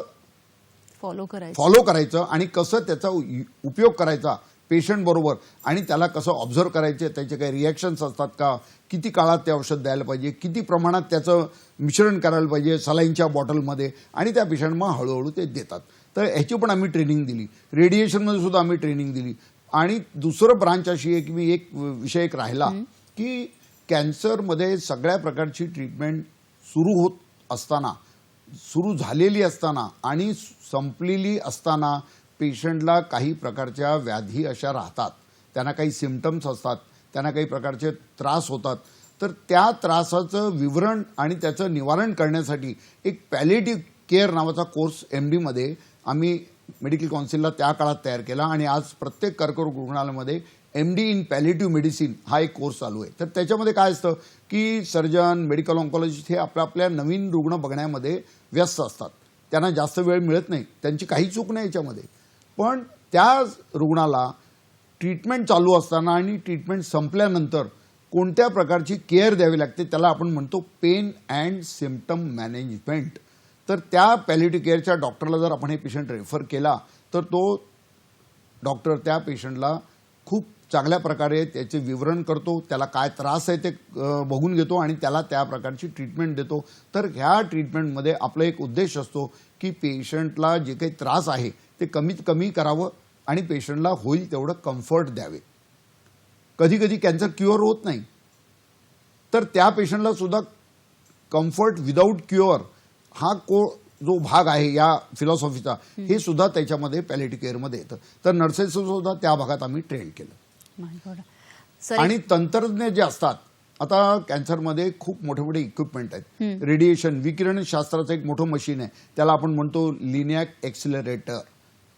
फॉलो करायचं आणि कसं त्याचा उपयोग करायचा पेशंट बरोबर आणि त्याला कसं ऑब्झर्व करायचे, त्याचे काही रिॲक्शन्स असतात का, किती काळात ते औषध द्यायला पाहिजे, किती प्रमाणात त्याचं मिश्रण करायला पाहिजे सलाईनच्या बॉटलमध्ये आणि त्या पेशंट मग हळूहळू ते देतात. तर ह्याची पण आम्ही ट्रेनिंग दिली. रेडिएशनमध्ये सुद्धा आम्ही ट्रेनिंग दिली. आणि दुसरं ब्रांच अशी आहे की मी एक विषय एक राहिला की कॅन्सरमध्ये सगळ्या प्रकारची ट्रीटमेंट सुरू झालेली असताना आणि संपलेली असताना पेशंटला काही प्रकारच्या व्याधी अशा राहतात, त्यांना काही सिम्पटम्स असतात, त्यांना काही प्रकारचे त्रास होतात. तर त्या त्रासाचं विवरण आणि त्याचं निवारण करण्यासाठी एक पॅलिएटिव्ह केअर नावाचा कोर्स MD मध्ये आम्ही मेडिकल काउन्सिलला त्या काळात तयार केला आणि आज प्रत्येक कर्करोग रुग्णालयामध्ये MD इन पॅलिएटिव्ह मेडिसिन हा एक कोर्स चालू आहे. तर त्याच्यामध्ये काय असतं की सर्जन, मेडिकल ऑन्कॉलॉजिस्ट हे आपल्या नवीन रुग्ण बघण्यामध्ये व्यस्त असतात. त्यांना जास्त वेळ मिळत नाही, त्यांची काही चूक नाही याच्यामध्ये. पण त्या रुग्णाला ट्रीटमेंट चालू असताना आणि ट्रीटमेंट संपल्यानंतर कोणत्या प्रकारची केअर द्यावी लागते त्याला आपण म्हणतो पेन अँड सिम्पटम मॅनेजमेंट. तर त्या पॅलिएटिव्ह केअरच्या डॉक्टरला जर आपण हे पेशंट रेफर केला तर तो डॉक्टर त्या पेशंटला खूप चांगल्या प्रकारे त्याचे विवरण करतो, त्याला काय त्रास आहे ते बघून घेतो आणि त्याला त्या प्रकारची ट्रीटमेंट देतो. तर ह्या ट्रीटमेंटमध्ये आपला एक उद्देश असतो की पेशंटला जे काही त्रास आहे ते कमीत कमी करावं आणि पेशंटला होईल तेवढं कम्फर्ट द्यावे. कधी कधी कॅन्सर क्युअर होत नाही, तर त्या पेशंटला सुद्धा कम्फर्ट विदाऊट क्युअर हा जो भाग आहे या फिलॉसॉफीचा हे सुद्धा त्याच्यामध्ये पॅलिएटिव्ह केअरमध्ये येतं. तर नर्सेस सुद्धा त्या भागात आम्ही ट्रेन केलं. My God. सर आणि तंत्रज्ञ जे असतात, आता कॅन्सरमध्ये खूप मोठे मोठे इक्विपमेंट आहेत. रेडिएशन विकिरण शास्त्राचं एक मोठं मशीन आहे, त्याला आपण म्हणतो लिनियाक एक्सिलरेटर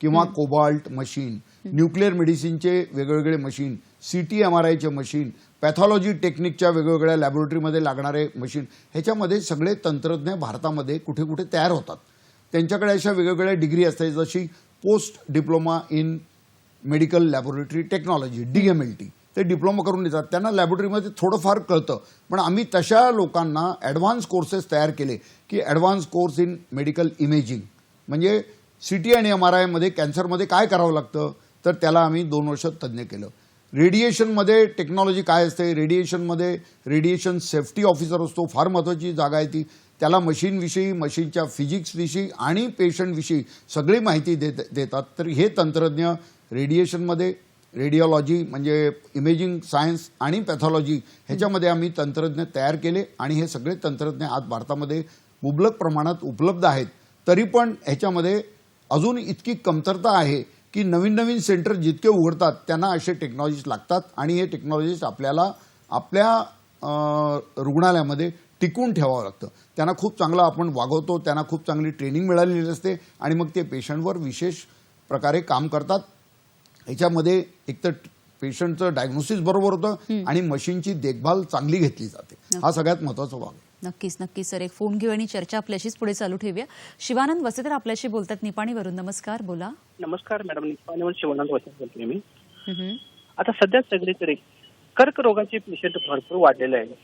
किंवा कोबाल्ट मशीन, न्यूक्लिअर मेडिसिनचे वेगवेगळे मशीन, CT MRIचे मशीन, पॅथॉलॉजी टेक्निकच्या वेगवेगळ्या लॅबोरेटरीमध्ये लागणारे मशीन, ह्याच्यामध्ये सगळे तंत्रज्ञ भारतामध्ये कुठे कुठे तयार होतात. त्यांच्याकडे अशा वेगवेगळ्या डिग्री असतात, जशी post diploma in medical laboratory technology DMLT. ते डिप्लोमा करून येतात, त्यांना लॅबोरेटरीमध्ये थोडंफार कळतं. पण आम्ही तशा लोकांना ॲडव्हान्स कोर्सेस तयार केले की advance course in medical imaging, म्हणजे CT आणि MRI मध्ये कॅन्सरमध्ये काय करावं लागतं तर त्याला आम्ही 2 वर्ष तज्ज्ञ केलं. रेडिएशनमध्ये टेक्नॉलॉजी काय असते, रेडिएशनमध्ये रेडिएशन सेफ्टी ऑफिसर असतो, फार महत्त्वाची जागा आहे ती. त्याला मशीनविषयी, मशीनच्या फिजिक्सविषयी आणि पेशंटविषयी सगळी माहिती देतात. तर हे तंत्रज्ञ रेडिएशनमध्ये, रेडिओलॉजी म्हणजे इमेजिंग सायन्स आणि पॅथॉलॉजी ह्याच्यामध्ये आम्ही तंत्रज्ञ तयार केले आणि हे सगळे तंत्रज्ञ आज भारतामध्ये मुबलक प्रमाणात उपलब्ध आहेत. तरी पण ह्याच्यामध्ये अजून इतकी कमतरता आहे की नवीन नवीन सेंटर जितके उघडतात त्यांना असे टेक्नॉलॉजीज लागतात आणि हे टेक्नॉलॉजीज आपल्याला आपल्या रुग्णालयामध्ये टिकून ठेवावं लागतं. त्यांना खूप चांगलं आपण वागवतो, त्यांना खूप चांगली ट्रेनिंग मिळालेली असते आणि मग ते पेशंटवर विशेष प्रकारे काम करतात. ह्याच्यामध्ये एकतर पेशंटचं डायग्नोसिस बरोबर होतं आणि मशीनची देखभाल चांगली घेतली जाते. हा सगळ्यात महत्त्वाचा भाग आहे. नक्कीच नक्कीच सर. एक फोन घेऊ आणि चर्चा आपल्याशीच पुढे चालू ठेवूया. शिवानंद वसेतर आपल्याशी बोलतात निपाणीवरून. नमस्कार, बोला. नमस्कार मॅडम, निपाणीवर शिवानंद वसंत बोलतोय मी. आता सध्या सगळीकडे कर्करोगाचे पेशंट भरपूर वाढलेले आहे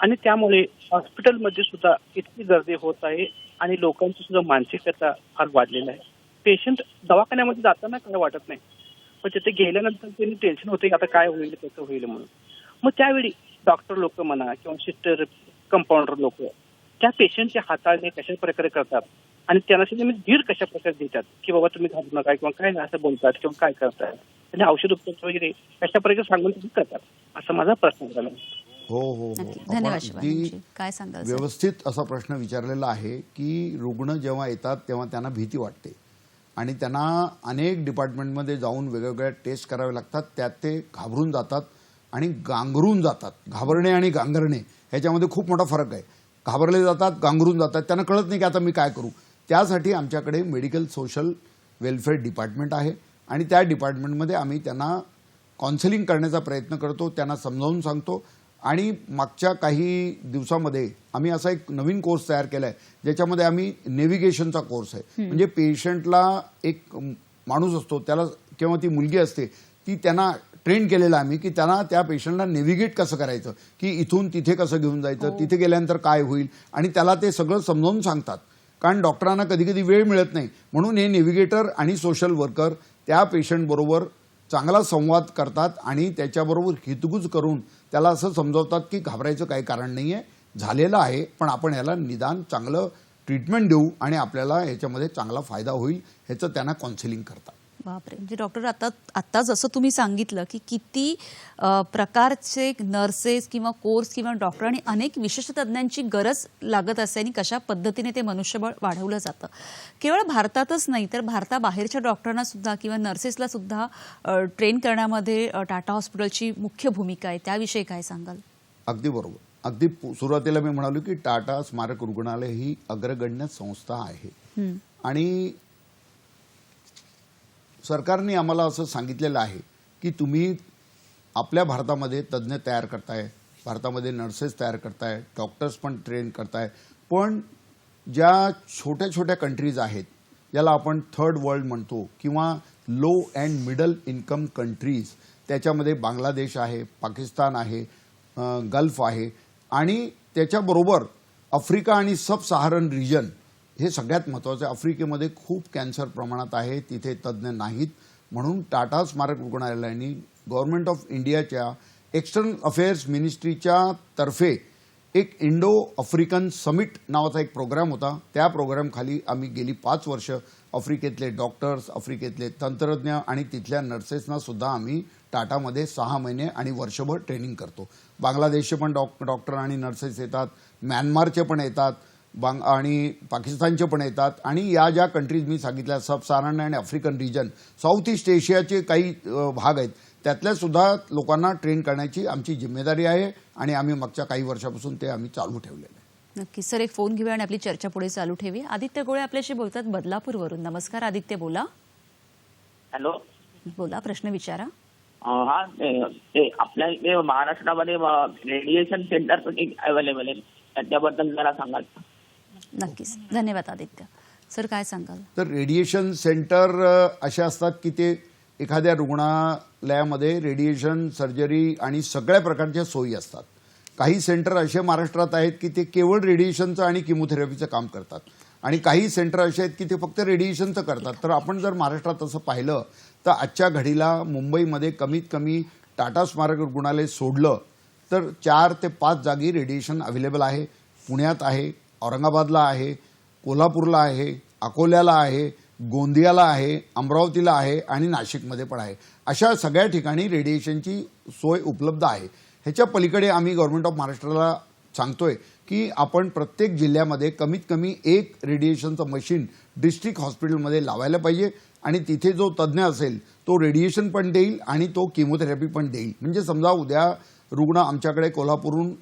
आणि त्यामुळे हॉस्पिटलमध्ये सुद्धा इतकी गर्दी होत आहे आणि लोकांची सुद्धा मानसिकता फार वाढलेली आहे. पेशंट दवाखान्यामध्ये जाताना काय वाटत नाही, पण तिथे गेल्यानंतर त्यांनी टेन्शन होते आता काय होईल कसं होईल म्हणून. मग त्यावेळी डॉक्टर लोक म्हणा किंवा सिस्टर, कंपाऊंडर लोक त्या पेशंटच्या हाताळणे कशा प्रकारे करतात आणि त्यांना तुम्ही धीर कशा प्रकारे देतात की बाबा तुम्ही घाबरू नका किंवा काय असं बोलतात किंवा काय करतात आणि औषध उपचार वगैरे कशा प्रकारे सांगून तुम्ही करतात, असा माझा प्रश्न झाला. हो हो हो, धन्यवाद आपण शिवानंदजी. अगदी काय सांगाल सर? व्यवस्थित असा प्रश्न विचारलेला आहे की रुग्ण जेव्हा येतात तेव्हा त्यांना भीती वाटते आणि त्यांना अनेक डिपार्टमेंटमध्ये जाऊन वेगवेगळ्या टेस्ट करावे लागतात. त्यात ते घाबरून जातात आणि गांगरून जातात. घाबरणे आणि गांगरणे ह्याच्यामध्ये खूप मोठा फरक आहे. घाबरले जातात, गांगरून जातात, त्यांना कळत नाही की आता मी काय करू. त्यासाठी आमच्याकडे मेडिकल सोशल वेलफेअर डिपार्टमेंट आहे आणि त्या डिपार्टमेंटमध्ये आम्ही त्यांना काउन्सिलिंग करण्याचा प्रयत्न करतो, त्यांना समजावून सांगतो. आणि मागच्या काही दिवसामध्ये आम्ही असा एक नवीन कोर्स तयार केला आहे ज्याच्यामध्ये आम्ही नेव्हिगेशनचा कोर्स आहे. म्हणजे पेशंटला एक माणूस असतो त्याला किंवा ती मुलगी असते ती त्यांना ट्रेन केलेला आम्ही की त्यांना त्या पेशंटला नेव्हिगेट कसं करायचं, की इथून तिथे कसं घेऊन जायचं, तिथे गेल्यानंतर काय होईल आणि त्याला ते सगळं समजावून सांगतात. कारण डॉक्टरांना कधी कधी वेळ मिळत नाही, म्हणून हे नेव्हिगेटर आणि सोशल वर्कर त्या पेशंटबरोबर चांगला संवाद करतात आणि त्याच्याबरोबर हितगुज करून त्याला असं समजावतात की घाबरायचं काही कारण नाही आहे, झालेलं आहे, पण आपण याला निदान चांगलं ट्रीटमेंट देऊ आणि आपल्याला ह्याच्यामध्ये चांगला फायदा होईल ह्याचं त्यांना काउन्सिलिंग करतात. बापरे, म्हणजे डॉक्टर आता जसं तुम्ही सांगितलं की किती प्रकारचे नर्सेस किंवा कोर्स किंवा डॉक्टर आणि अनेक विशेष तज्ज्ञांची गरज लागत असते आणि कशा पद्धतीने ते मनुष्यबळ वाढवलं जातं. केवळ भारतातच नाही तर भारताबाहेरच्या डॉक्टरांना सुद्धा किंवा नर्सेसला सुद्धा ट्रेन करण्यामध्ये टाटा हॉस्पिटलची मुख्य भूमिका आहे. त्याविषयी काय सांगाल? अगदी बरोबर. अगदी सुरुवातीला मी म्हणालो की टाटा स्मारक रुग्णालय ही अग्रगण्य संस्था आहे आणि सरकारने आम्हाला असं सांगितलेलं आहे की तुम्ही आपल्या भारतामध्ये तज्ज्ञ तयार करताय, भारतामध्ये नर्सेस तयार करताय, डॉक्टर्स पण ट्रेन करताय, पण ज्या छोट्या छोट्या कंट्रीज आहेत ज्याला आपण थर्ड वर्ल्ड म्हणतो किंवा low and middle income countries, त्याच्यामध्ये बांगलादेश आहे, पाकिस्तान आहे, गल्फ आहे आणि त्याच्याबरोबर आफ्रिका आणि सब सहारन रिजन हे सगळ्यात महत्त्वाचं आहे. आफ्रिकेमध्ये खूप कॅन्सर प्रमाणात आहे, तिथे तज्ज्ञ नाहीत. म्हणून टाटा स्मारक रुग्णालयाने गव्हर्नमेंट ऑफ इंडियाच्या एक्सटर्नल अफेअर्स मिनिस्ट्रीच्या तर्फे एक इंडो आफ्रिकन समिट नावाचा एक प्रोग्राम होता. त्या प्रोग्रामखाली आम्ही गेली 5 वर्ष आफ्रिकेतले डॉक्टर्स, आफ्रिकेतले तंत्रज्ञ आणि तिथल्या नर्सेसना सुद्धा आम्ही टाटामध्ये 6 महिने आणि वर्षभर ट्रेनिंग करतो. बांगलादेशचे पण डॉक्टर आणि नर्सेस येतात, म्यानमारचे पण येतात, आणि पाकिस्तानचे पण येतात आणि या ज्या कंट्रीज मी सांगितल्या सब सहारन आणि आफ्रिकन रिजन, साऊथ ईस्ट एशियाचे काही भाग आहेत, त्यातल्या सुद्धा लोकांना ट्रेन करण्याची आमची जिम्मेदारी आहे आणि आम्ही मागच्या काही वर्षापासून ते आम्ही चालू ठेवलेलं आहे. नक्की सर, एक फोन घेऊया आणि आपली चर्चा पुढे चालू ठेवूया. आदित्य गोळे आपल्याशी बोलतात बदलापूरवरून. नमस्कार आदित्य, बोला. हॅलो, बोला, प्रश्न विचारा. हा ते आपल्या इथे महाराष्ट्रामध्ये रेडिएशन सेंटर अवेलेबल आहे, त्याच्याबद्दल जरा सांगाल का? नक्कीच, धन्यवाद आदित्य. सर काय सांगाल? तर रेडिएशन सेंटर असे असतात की ते एखाद्या रुग्णालयामध्ये रेडिएशन सर्जरी आणि सगळ्या प्रकारच्या सोयी असतात. काही सेंटर असे महाराष्ट्रात आहेत की ते केवळ रेडिएशनचं आणि किमोथेरपीचं काम करतात आणि काही सेंटर असे आहेत की ते फक्त रेडिएशनचं करतात. तर आपण जर महाराष्ट्रात असं पाहिलं तर आजच्या घडीला मुंबईमध्ये कमीत कमी टाटा स्मारक रुग्णालय सोडलं तर 4 ते 5 जागी रेडिएशन अवेलेबल आहे. पुण्यात आहे, औरंगाबादला आहे, कोल्हापूरला आहे, अकोल्याला आहे, गोंदियाला आहे, अमरावतीला आहे आणि नाशिकमध्ये पण आहे. अशा सगळ्या ठिकाणी रेडिएशनची सोय उपलब्ध आहे. ह्याच्या पलीकडे आम्ही गव्हर्नमेंट ऑफ महाराष्ट्राला सांगतोय की आपण प्रत्येक जिल्ह्यामध्ये कमीत कमी एक रेडिएशनचं मशीन डिस्ट्रिक्ट हॉस्पिटलमध्ये लावायला पाहिजे आणि तिथे जो तज्ज्ञ असेल तो रेडिएशन पण देईल आणि तो किमोथेरपी पण देईल. म्हणजे समजा उद्या रुग्ण आमच्याकडे कोल्हापूरहून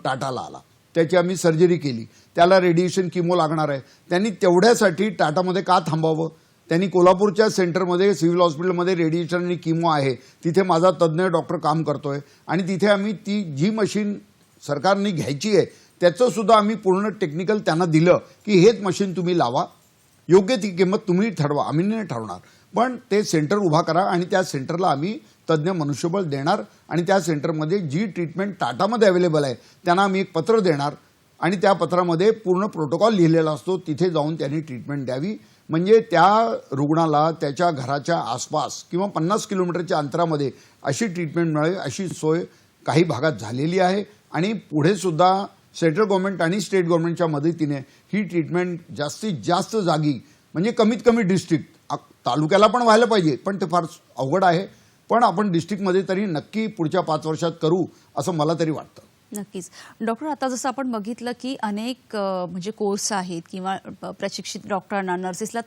टाटाला आला, त्याची आम्ही सर्जरी केली, त्याला रेडिएशन किमो लागणार आहे, त्यांनी तेवढ्यासाठी टाटामध्ये का थांबावं? त्यांनी कोल्हापूरच्या सेंटरमध्ये सिव्हिल हॉस्पिटलमध्ये रेडिएशन आणि किमो आहे, तिथे माझा तज्ज्ञ डॉक्टर काम करतोय आणि तिथे आम्ही ती जी मशीन सरकारने घ्यायची आहे त्याचं सुद्धा आम्ही पूर्ण टेक्निकल त्यांना दिलं की हेच मशीन तुम्ही लावा, योग्य ती किंमत तुम्ही ठरवा, आम्ही नाही ठरवणार, पण ते सेंटर उभा करा आणि त्या सेंटरला आम्ही तज्ज्ञ मनुष्यबळ देणार आणि त्या सेंटरमध्ये जी ट्रीटमेंट टाटामध्ये अवेलेबल आहे त्यांना आम्ही एक पत्र देणार आणि त्या पत्रामध्ये पूर्ण प्रोटोकॉल लिहिलेला असतो, तिथे जाऊन त्यांनी ट्रीटमेंट द्यावी. म्हणजे त्या रुग्णाला त्याच्या घराच्या आसपास किंवा 50 किलोमीटरच्या अंतरामध्ये अशी ट्रीटमेंट मिळेल अशी सोय काही भागात झालेली आहे आणि पुढे सुद्धा सेंट्रल गव्हर्नमेंट आणि स्टेट गव्हर्नमेंटच्या मदतीने ही ट्रीटमेंट जास्तीत जास्त जागी, म्हणजे कमीत कमी डिस्ट्रिक्ट, तालुक्याला पण व्हायला पाहिजे पण ते फार अवघड आहे, पण आपण डिस्ट्रिक्टमध्ये तरी नक्की पुढच्या 5 वर्षात करू असं मला तरी वाटतं. नक्कीच. डॉक्टर, आता जसं आपण बघितलं की अनेक म्हणजे कोर्स आहेत किंवा प्रशिक्षित डॉक्टरांना, नर्सेसला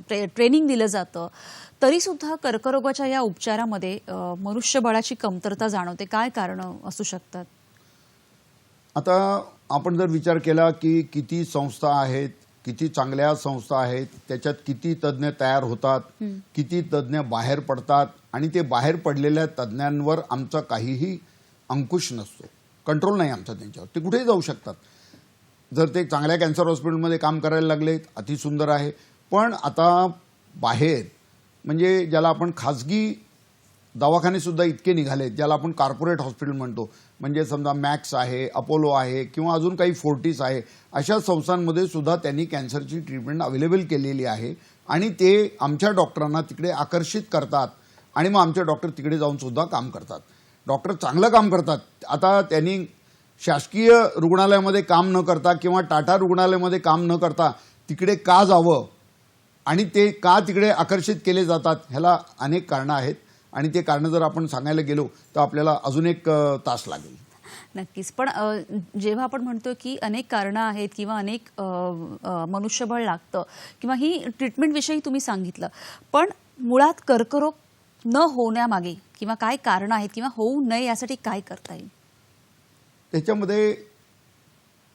ट्रेनिंग दिलं जातं, तरीसुद्धा कर्करोगाच्या या उपचारामध्ये मनुष्यबळाची कमतरता जाणवते. काय कारणं असू शकतात? आता आपण जर विचार केला की किती संस्था आहेत, किती चांगल्या संस्था आहेत, त्याच्यात किती तज्ज्ञ तयार होतात, किती तज्ज्ञ बाहेर पडतात आणि ते बाहेर पडलेल्या तज्ज्ञांवर आमचा काहीही अंकुश नसतो, कंट्रोल नाही आमचा त्यांच्यावर, ते कुठेही जाऊ शकतात. जर ते चांगल्या कॅन्सर हॉस्पिटलमध्ये काम करायला लागले अतिसुंदर आहे, पण आता बाहेर म्हणजे ज्याला आपण खाजगी दवाखाने सुद्धा इतके निघालेत, ज्याला आपण कॉर्पोरेट हॉस्पिटल म्हणतो, म्हणजे समजा मॅक्स आहे, अपोलो आहे किंवा अजून काही फोर्टिस आहे, अशा संस्थांमध्ये सुद्धा त्यांनी कॅन्सरची ट्रीटमेंट अवेलेबल केलेली आहे आणि ते आमच्या डॉक्टरांना तिकडे आकर्षित करतात आणि मग आमचे डॉक्टर तिकडे जाऊन सुद्धा काम करतात. डॉक्टर चांगलं काम करतात. आता त्यांनी शासकीय रुग्णालयामध्ये काम न करता किंवा टाटा रुग्णालयामध्ये काम न करता तिकडे का जावं आणि ते का तिकडे आकर्षित केले जातात, ह्याला अनेक कारणं आहेत आणि ते कारणं जर आपण सांगायला गेलो तर आपल्याला अजून एक तास लागेल. नक्कीच. पण जेव्हा आपण म्हणतो की अनेक कारणं आहेत किंवा अनेक मनुष्यबळ लागतं किंवा ही ट्रीटमेंटविषयी तुम्ही सांगितलं, पण मुळात कर्करोग न होण्यामागे किंवा काय कारणं आहेत किंवा होऊ नये यासाठी काय करता येईल? त्याच्यामध्ये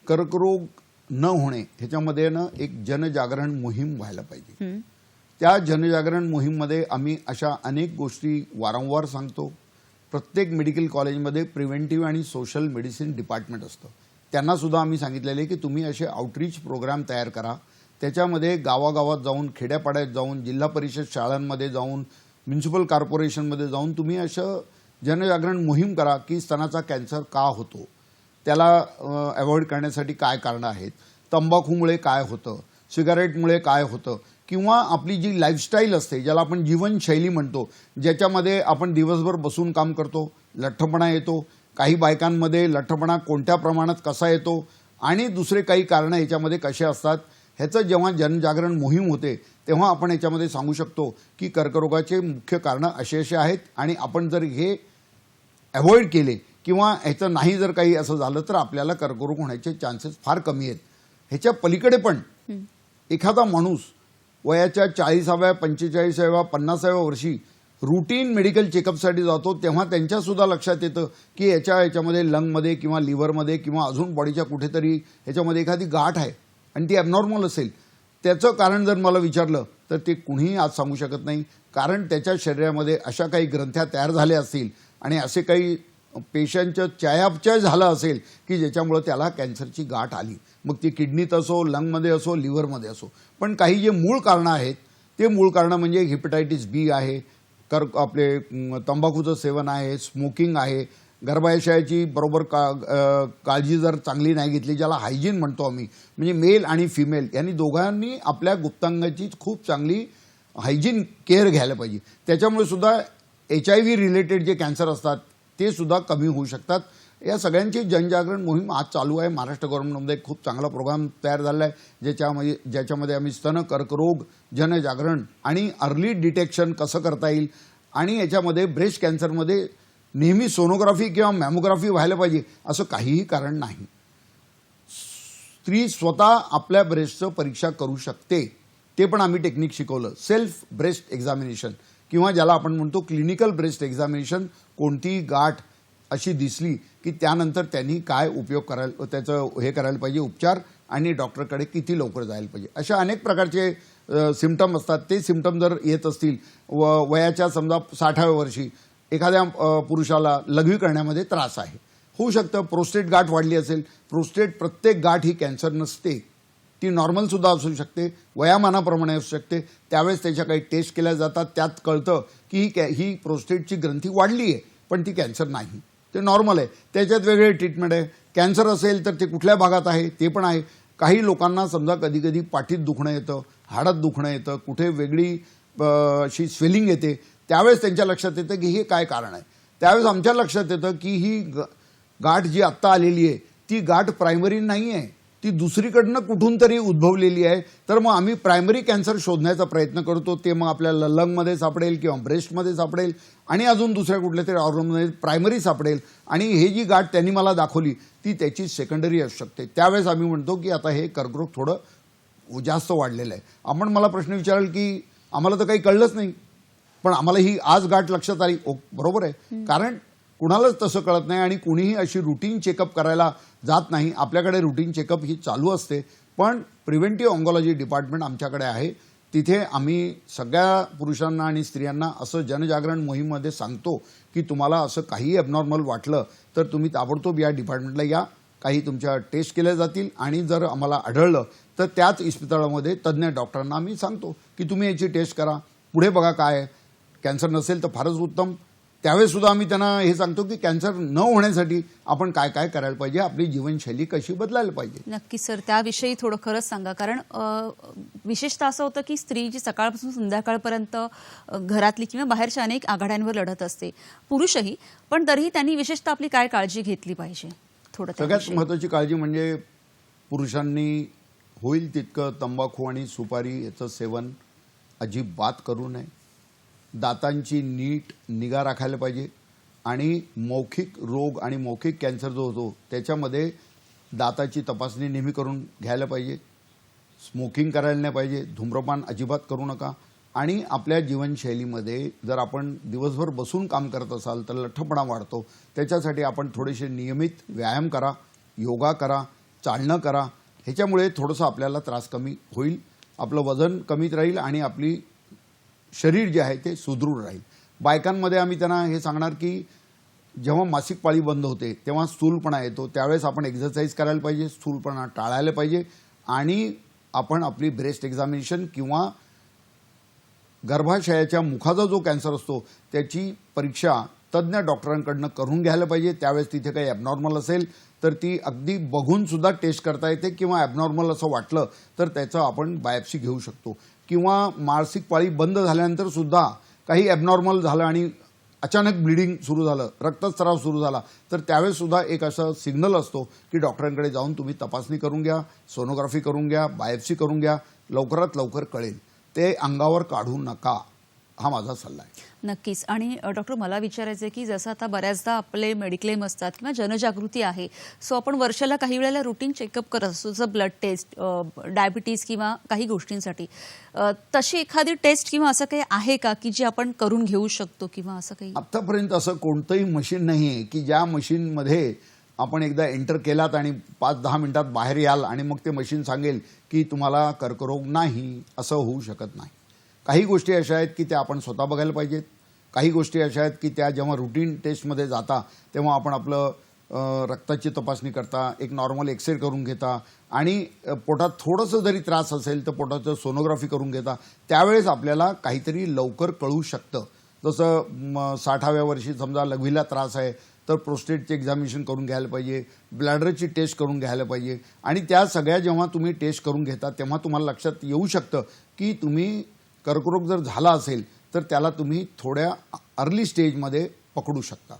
कर्करोग न होणे ह्याच्यामध्ये ना एक जनजागरण मोहीम व्हायला पाहिजे. त्या जनजागरण मोहीममध्ये आम्ही अशा अनेक गोष्टी वारंवार सांगतो. प्रत्येक मेडिकल कॉलेजमध्ये प्रिव्हेंटिव्ह आणि सोशल मेडिसिन डिपार्टमेंट असतं. त्यांना सुद्धा आम्ही सांगितलेलं आहे की तुम्ही असे आउटरीच प्रोग्राम तयार करा. त्याच्यामध्ये गावागावात जाऊन, खेड्यापाड्यात जाऊन, जिल्हा परिषद शाळांमध्ये जाऊन, म्युन्सिपल कॉर्पोरेशनमध्ये जाऊन तुम्ही असं जनजागरण मोहीम करा की स्तनाचा कॅन्सर का होतो, त्याला अवॉइड करण्यासाठी काय कारणं आहेत, तंबाखूमुळे काय होतं, सिगारेटमुळे काय होतं, किंवा आपली जी लाईफस्टाईल असते ज्याला आपण जीवनशैली म्हणतो, ज्याच्यामध्ये आपण दिवसभर बसून काम करतो, लठ्ठपणा येतो, काही बायकांमध्ये लठ्ठपणा कोणत्या प्रमाणात कसा येतो आणि दुसरे काही कारणं याच्यामध्ये कसे असतात, ह्याचं जेव्हा जनजागरण मोहीम होते तेव्हा आपण याच्यामध्ये सांगू शकतो की कर्करोगाचे मुख्य कारणं असे असे आहेत आणि आपण जर हे अवॉइड केले किंवा ह्याचं नाही जर काही असं झालं तर आपल्याला कर्करोग होण्याचे चान्सेस फार कमी आहेत. ह्याच्या पलीकडे पण एखादा माणूस वयाच्या 40व्या, 45व्या, 50व्या वर्षी रुटीन मेडिकल चेकअपसाठी जातो तेव्हा त्यांच्यासुद्धा लक्षात येतं की याच्यामध्ये लंगमध्ये किंवा लिव्हरमध्ये किंवा अजून बॉडीच्या कुठेतरी ह्याच्यामध्ये एखादी गाठ आहे आणि ती ॲबनॉर्मल असेल. त्याचं कारण जर मला विचारलं तर ते कुणीही आज सांगू शकत नाही, कारण त्याच्या शरीरामध्ये अशा काही ग्रंथ्या तयार झाल्या असतील आणि असे काही पेशंटचं चयापचय झालं असेल की ज्याच्यामुळे त्याला कॅन्सरची गाठ आली. मग ती किडनीत असो, लंगमध्ये असो, लिव्हरमध्ये असो. पण काही जे मूळ कारणं आहेत ते मूळ कारणं म्हणजे हेपॅटायटिस बी आहे, आपले तंबाखूचं सेवन आहे, स्मोकिंग आहे, गर्भाशयाची बरोबर काळजी जर चांगली नाही घेतली, ज्याला हायजीन म्हणतो आम्ही, म्हणजे मेल आणि फिमेल यांनी दोघांनी आपल्या गुप्तांगाची खूप चांगली हायजीन केअर घ्यायला पाहिजे. त्याच्यामुळे सुद्धा HIV रिलेटेड जे कॅन्सर असतात ते सुद्धा कमी होऊ शकतात. या सगळ्यांची जनजागरण मोहीम आज चालू आहे. महाराष्ट्र गव्हर्नमेंटमध्ये खूप चांगला प्रोग्राम तयार झाला आहे ज्याच्यामध्ये आम्ही स्तन कर्करोग जनजागरण आणि अर्ली डिटेक्शन कसं करता येईल आणि याच्यामध्ये ब्रेस्ट कॅन्सरमध्ये नेहमी सोनोग्राफी किंवा मॅमोग्राफी व्हायला पाहिजे असं काहीही कारण नाही. स्त्री स्वतः आपल्या ब्रेस्टचं परीक्षा करू शकते, ते पण आम्ही टेक्निक शिकवलं. सेल्फ ब्रेस्ट एक्झामिनेशन किंवा ज्याला आपण म्हणतो क्लिनिकल ब्रेस्ट एक्झामिनेशन. कोणतीही गाठ अशी दिसली की त्यानंतर त्यांनी काय उपयोग करायला, त्याचं हे करायला पाहिजे उपचार, आणि डॉक्टरकडे किती लवकर जायला पाहिजे. अशा अनेक प्रकारचे सिम्पटम असतात. ते सिम्पटम जर येत असतील वयाच्या समजा 60व्या वर्षी एखाद्या पुरुषाला लघवी करण्यामध्ये त्रास आहे, होऊ शकतं. प्रोस्टेट गाठ वाढली असेल, प्रोस्टेट प्रत्येक गाठ ही कॅन्सर नसते, ती नॉर्मल सुद्धा असू शकते, वयामानाप्रमाणे असू शकते. त्यावेळेस त्याच्या काही टेस्ट केल्या जातात, त्यात कळतं की ही प्रोस्टेटची ग्रंथी वाढली आहे पण ती कॅन्सर नाही, ते नॉर्मल आहे. त्याच्यात वेगळे ट्रीटमेंट आहे. कॅन्सर असेल तर ते कुठल्या भागात आहे ते पण आहे. काही लोकांना समजा कधी कधी पाठीत दुखणं येतं, हाडात दुखणं येतं, कुठे वेगळी अशी स्वेलिंग येते, त्यावेळेस त्यांच्या लक्षात येतं की हे काय कारण आहे. त्यावेळेस आमच्या लक्षात येतं की ही गाठ जी आत्ता आलेली आहे ती गाठ प्रायमरी नाही आहे, ती दुसरीकडनं कुठून तरी उद्भवलेली आहे. तर मग आम्ही प्रायमरी कॅन्सर शोधण्याचा प्रयत्न करतो. ते मग आपल्याला लंगमध्ये सापडेल किंवा ब्रेस्टमध्ये सापडेल आणि अजून दुसऱ्या कुठल्या तरी ऑर्गनमध्ये प्रायमरी सापडेल, आणि हे जी गाठ त्यांनी मला दाखवली ती त्याची सेकंडरी असू शकते. त्यावेळेस आम्ही म्हणतो की आता हे कर्करोग थोडं जास्त वाढलेलं आहे. आपण मला प्रश्न विचाराल की आम्हाला तर काही कळलंच नाही, पण आम्हाला ही आज गाठ लक्षात आली. बरोबर आहे, कारण कुणालाच तसं कळत नाही आणि कुणीही अशी रुटीन चेकअप करायला जात नाही. आपल्याकडे रुटीन चेकअप ही चालू असते, पण प्रिव्हेंटिव्ह ऑन्कॉलॉजी डिपार्टमेंट आमच्याकडे आहे. तिथे आम्ही सगळ्या पुरुषांना आणि स्त्रियांना असं जनजागरण मोहीममध्ये सांगतो की तुम्हाला असं काही ॲबनॉर्मल वाटलं तर तुम्ही ताबडतोब या डिपार्टमेंटला या. काही तुमच्या टेस्ट केल्या जातील आणि जर आम्हाला आढळलं तर त्याच इस्पितळामध्ये तज्ज्ञ डॉक्टरांना आम्ही सांगतो की तुम्ही याची टेस्ट करा, पुढे बघा काय आहे. कॅन्सर नसेल तर फारच उत्तम. त्यावेळेस सुद्धा आम्ही त्यांना हे सांगतो की कॅन्सर न होण्यासाठी आपण काय काय करायला पाहिजे, आपली जीवनशैली कशी बदलायला पाहिजे. नक्की सर, त्याविषयी थोडं खरंच सांगा, कारण विशेषतः असं होतं की स्त्री जी सकाळपासून संध्याकाळपर्यंत घरातली किंवा बाहेरच्या अनेक आघाड्यांवर लढत असते, पुरुषही, पण तरीही त्यांनी विशेषतः आपली काय काळजी घेतली पाहिजे थोडं. सगळ्यात महत्त्वाची काळजी म्हणजे पुरुषांनी होईल तितकं तंबाखू आणि सुपारी याचं सेवन अजिबात करू नये. दातांची नीट निगा राखायला पाहिजे आणि मौखिक रोग आणि मौखिक कॅन्सर जो होतो त्याच्यामध्ये दाताची तपासणी नेहमी करून घ्यायला पाहिजे. स्मोकिंग करायला नाही पाहिजे, धूम्रपान अजिबात करू नका. आणि आपल्या जीवनशैलीमध्ये जर आपण दिवसभर बसून काम करत असाल तर लठ्ठपणा वाढतो. त्याच्यासाठी आपण थोडेसे नियमित व्यायाम करा, योगा करा, चालणं करा. ह्याच्यामुळे थोडंसं आपल्याला त्रास कमी होईल, आपलं वजन कमीत राहील आणि आपली शरीर जे आहे ते सुदृढ राहील. बायकांमध्ये आम्ही त्यांना हे सांगणार की जेव्हा मासिक पाळी बंद होते तेव्हा स्थूलपणा येतो, त्यावेळेस आपण एक्सरसाइज करायला पाहिजे, स्थूलपणा टाळायला पाहिजे आणि आपण आपली ब्रेस्ट एक्झामिनेशन किंवा गर्भाशयाच्या मुखाचा जो कॅन्सर असतो त्याची परीक्षा तज्ज्ञ डॉक्टरांकडनं करून घ्यायला पाहिजे. त्यावेळेस तिथे काही ॲबनॉर्मल असेल तर ती अगदी बघून सुद्धा टेस्ट करता येते किंवा ॲबनॉर्मल असं वाटलं तर त्याचं आपण बायोप्सी घेऊ शकतो. किंवा मासिक पाळी बंद झाल्यानंतर सुद्धा काही ॲबनॉर्मल झालं आणि अचानक ब्लिडिंग सुरू झालं, रक्तस्राव सुरू झाला तर त्यावेळेस सुद्धा एक असा सिग्नल असतो की डॉक्टरांकडे जाऊन तुम्ही तपासणी करून घ्या, सोनोग्राफी करून घ्या, बायोप्सी करून घ्या, लवकरात लवकर कळेल. ते अंगावर काढू नका, हा माझा सल्ला आहे. नक्कीच. आणि डॉक्टर मला विचारायचं आहे की जसं आता बऱ्याचदा आपले मेडिक्लेम असतात किंवा जनजागृती आहे, सो आपण वर्षाला काही वेळेला रुटीन चेकअप करत असतो, जसं ब्लड टेस्ट, डायबिटीज किंवा काही गोष्टींसाठी. तशी एखादी टेस्ट किंवा असं काही आहे का की जी आपण करून घेऊ शकतो किंवा असं काही? आतापर्यंत असं कोणतंही मशीन नाही आहे की ज्या मशीनमध्ये आपण एकदा एंटर केलात आणि 5-10 मिनिटात बाहेर याल आणि मग ते मशीन सांगेल की तुम्हाला कर्करोग नाही. असं होऊ शकत नाही. काही गोष्टी अशा आहेत की त्या आपण स्वतः बघायला पाहिजेत. काही गोष्टी अशा आहेत की त्या जेव्हा रुटीन टेस्टमध्ये जाता तेव्हा आपण आपलं रक्ताची तपासणी करता, एक नॉर्मल एक्सरे करून घेता आणि पोटात थोडंसं जरी त्रास असेल तर पोटाचं सोनोग्राफी करून घेता. त्यावेळेस आपल्याला काहीतरी लवकर कळू शकतं. जसं 60व्या वर्षी समजा लघवीला त्रास आहे तर प्रोस्टेटचे एक्झामिनेशन करून घ्यायला पाहिजे, ब्लॅडरची टेस्ट करून घ्यायला पाहिजे आणि त्या सगळ्या जेव्हा तुम्ही टेस्ट करून घेता तेव्हा तुम्हाला लक्षात येऊ शकतं की तुम्ही कर्करोग जर झाला असेल तर त्याला तुम्ही थोड्या अर्ली स्टेजमध्ये पकडू शकता.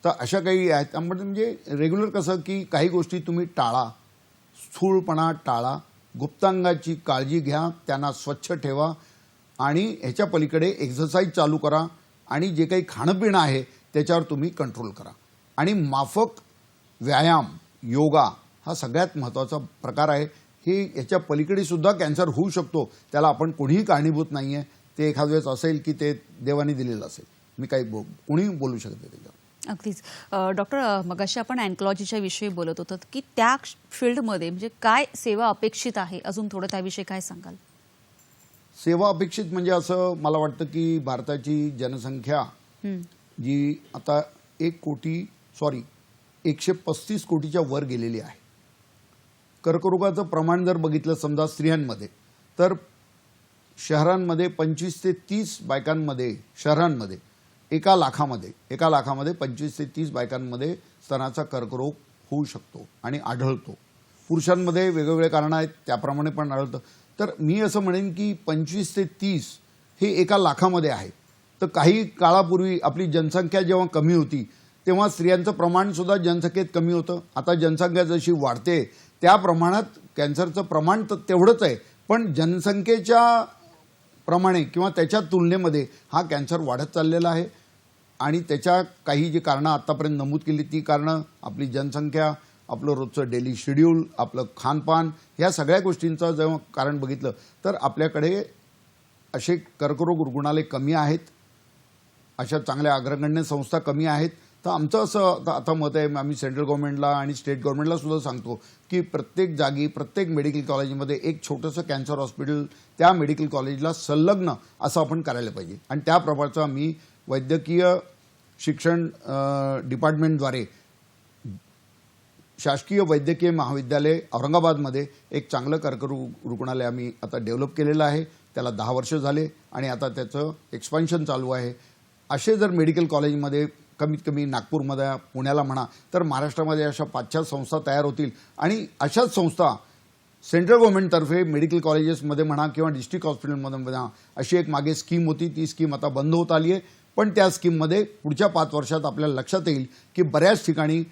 तर अशा काही आहेत. म्हणजे रेग्युलर कसं की काही गोष्टी तुम्ही टाळा, स्थूलपणा टाळा, गुप्तांगाची काळजी घ्या, त्यांना स्वच्छ ठेवा आणि ह्याच्या पलीकडे एक्सरसाइज चालू करा आणि जे काही खाणंपिणं आहे त्याच्यावर तुम्ही कंट्रोल करा आणि माफक व्यायाम, योगा हा सगळ्यात महत्त्वाचा प्रकार आहे. हे याच्या पलीकडे सुद्धा कॅन्सर होऊ शकतो, त्याला आपण कोणीही कारणीभूत नाही आहे. ते एखाद्या वेळेस असेल की ते देवाने दिलेलं असेल, मी काही कोणीही बोलू शकत नाही त्याच्यावर. अगदीच. डॉक्टर, मगाशी आपण अँकॉलॉजीच्या विषयी बोलत होतो की त्या फील्डमध्ये म्हणजे काय सेवा अपेक्षित आहे, अजून थोडं त्याविषयी काय सांगाल? सेवा अपेक्षित म्हणजे असं मला वाटतं की भारताची जनसंख्या जी आता 135 कोटीच्या वर गेलेली आहे. कर्करोगाचं प्रमाण जर बघितलं समजा स्त्रियांमध्ये तर शहरांमध्ये 25 ते 30 बायकांमध्ये, शहरांमध्ये एका लाखामध्ये 25 ते 30 बायकांमध्ये स्तनाचा कर्करोग होऊ शकतो आणि आढळतो. पुरुषांमध्ये वेगवेगळे कारणं आहेत त्याप्रमाणे पण आढळतं. तर मी असं म्हणेन की 25 ते 30 हे एका लाखामध्ये आहे. तर काही काळापूर्वी आपली जनसंख्या जेव्हा कमी होती तेव्हा स्त्रियांचं प्रमाण सुद्धा जनसंख्येत कमी होतं. आता जनसंख्या जशी वाढते त्या प्रमाणात कॅन्सरचं प्रमाण तर तेवढंच आहे, पण जनसंख्येच्या प्रमाणे किंवा त्याच्या तुलनेमध्ये हा कॅन्सर वाढत चाललेला आहे. आणि त्याच्या काही जी कारणं आतापर्यंत नमूद केली ती कारणं आपली जनसंख्या, आपलं रोजचं डेली शेड्यूल, आपलं खानपान, ह्या सगळ्या गोष्टींचं जेव्हा कारण बघितलं तर आपल्याकडे असे कर्करोग रुग्णालय कमी आहेत, अशा चांगल्या अग्रगण्य संस्था कमी आहेत. तर आमचं असं आता मत आहे, आम्ही सेंट्रल गव्हर्नमेंटला आणि स्टेट गव्हर्नमेंटला सुद्धा सांगतो की प्रत्येक जागी, प्रत्येक मेडिकल कॉलेजमध्ये एक छोटंसं कॅन्सर हॉस्पिटल त्या मेडिकल कॉलेजला संलग्न असं आपण करायला पाहिजे. आणि त्या प्रकारचं आम्ही वैद्यकीय शिक्षण डिपार्टमेंटद्वारे शासकीय वैद्यकीय महाविद्यालय औरंगाबादमध्ये एक चांगलं कर्करोग रुग्णालय आम्ही आता डेव्हलप केलेलं आहे. त्याला 10 वर्ष झाले आणि आता त्याचं एक्सपान्शन चालू आहे. असे जर मेडिकल कॉलेजमध्ये कमीत कमी नागपूरमध्ये, पुण्याला म्हणा तर महाराष्ट्रामध्ये अशा 5-6 संस्था तयार होतील आणि अशाच संस्था सेंट्रल गव्हर्नमेंटतर्फे मेडिकल कॉलेजेसमध्ये म्हणा किंवा डिस्ट्रिक्ट हॉस्पिटलमध्ये म्हणा अशी एक मागे स्कीम होती. ती स्कीम आता बंद होत आली आहे, पण त्या स्कीममध्ये पुढच्या 5 वर्षात आपल्याला लक्षात येईल की बऱ्याच ठिकाणी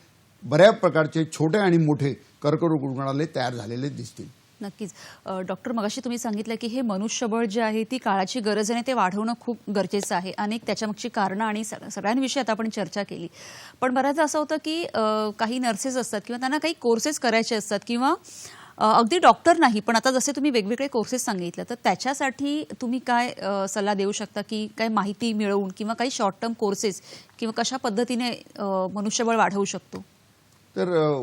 बऱ्याच प्रकारचे छोटे आणि मोठे कर्करोग रुग्णालय तयार झालेले दिसतील. नक्कीच. डॉक्टर, मगाशी तुम्ही सांगितलं की हे मनुष्यबळ जे आहे ती काळाची गरज आहे, ते वाढवणं खूप गरजेचं आहे. अनेक त्याच्यामागची कारणं आणि सगळ्यांविषयी आता आपण चर्चा केली. पण बऱ्याचदा असं होतं की काही नर्सेस असतात किंवा त्यांना काही कोर्सेस करायचे असतात किंवा अगदी डॉक्टर नाही, पण आता जसे तुम्ही वेगवेगळे कोर्सेस सांगितलं तर त्याच्यासाठी तुम्ही काय सल्ला देऊ शकता की काय माहिती मिळवून किंवा काही शॉर्ट टर्म कोर्सेस किंवा कशा पद्धतीने मनुष्यबळ वाढवू शकतो? तर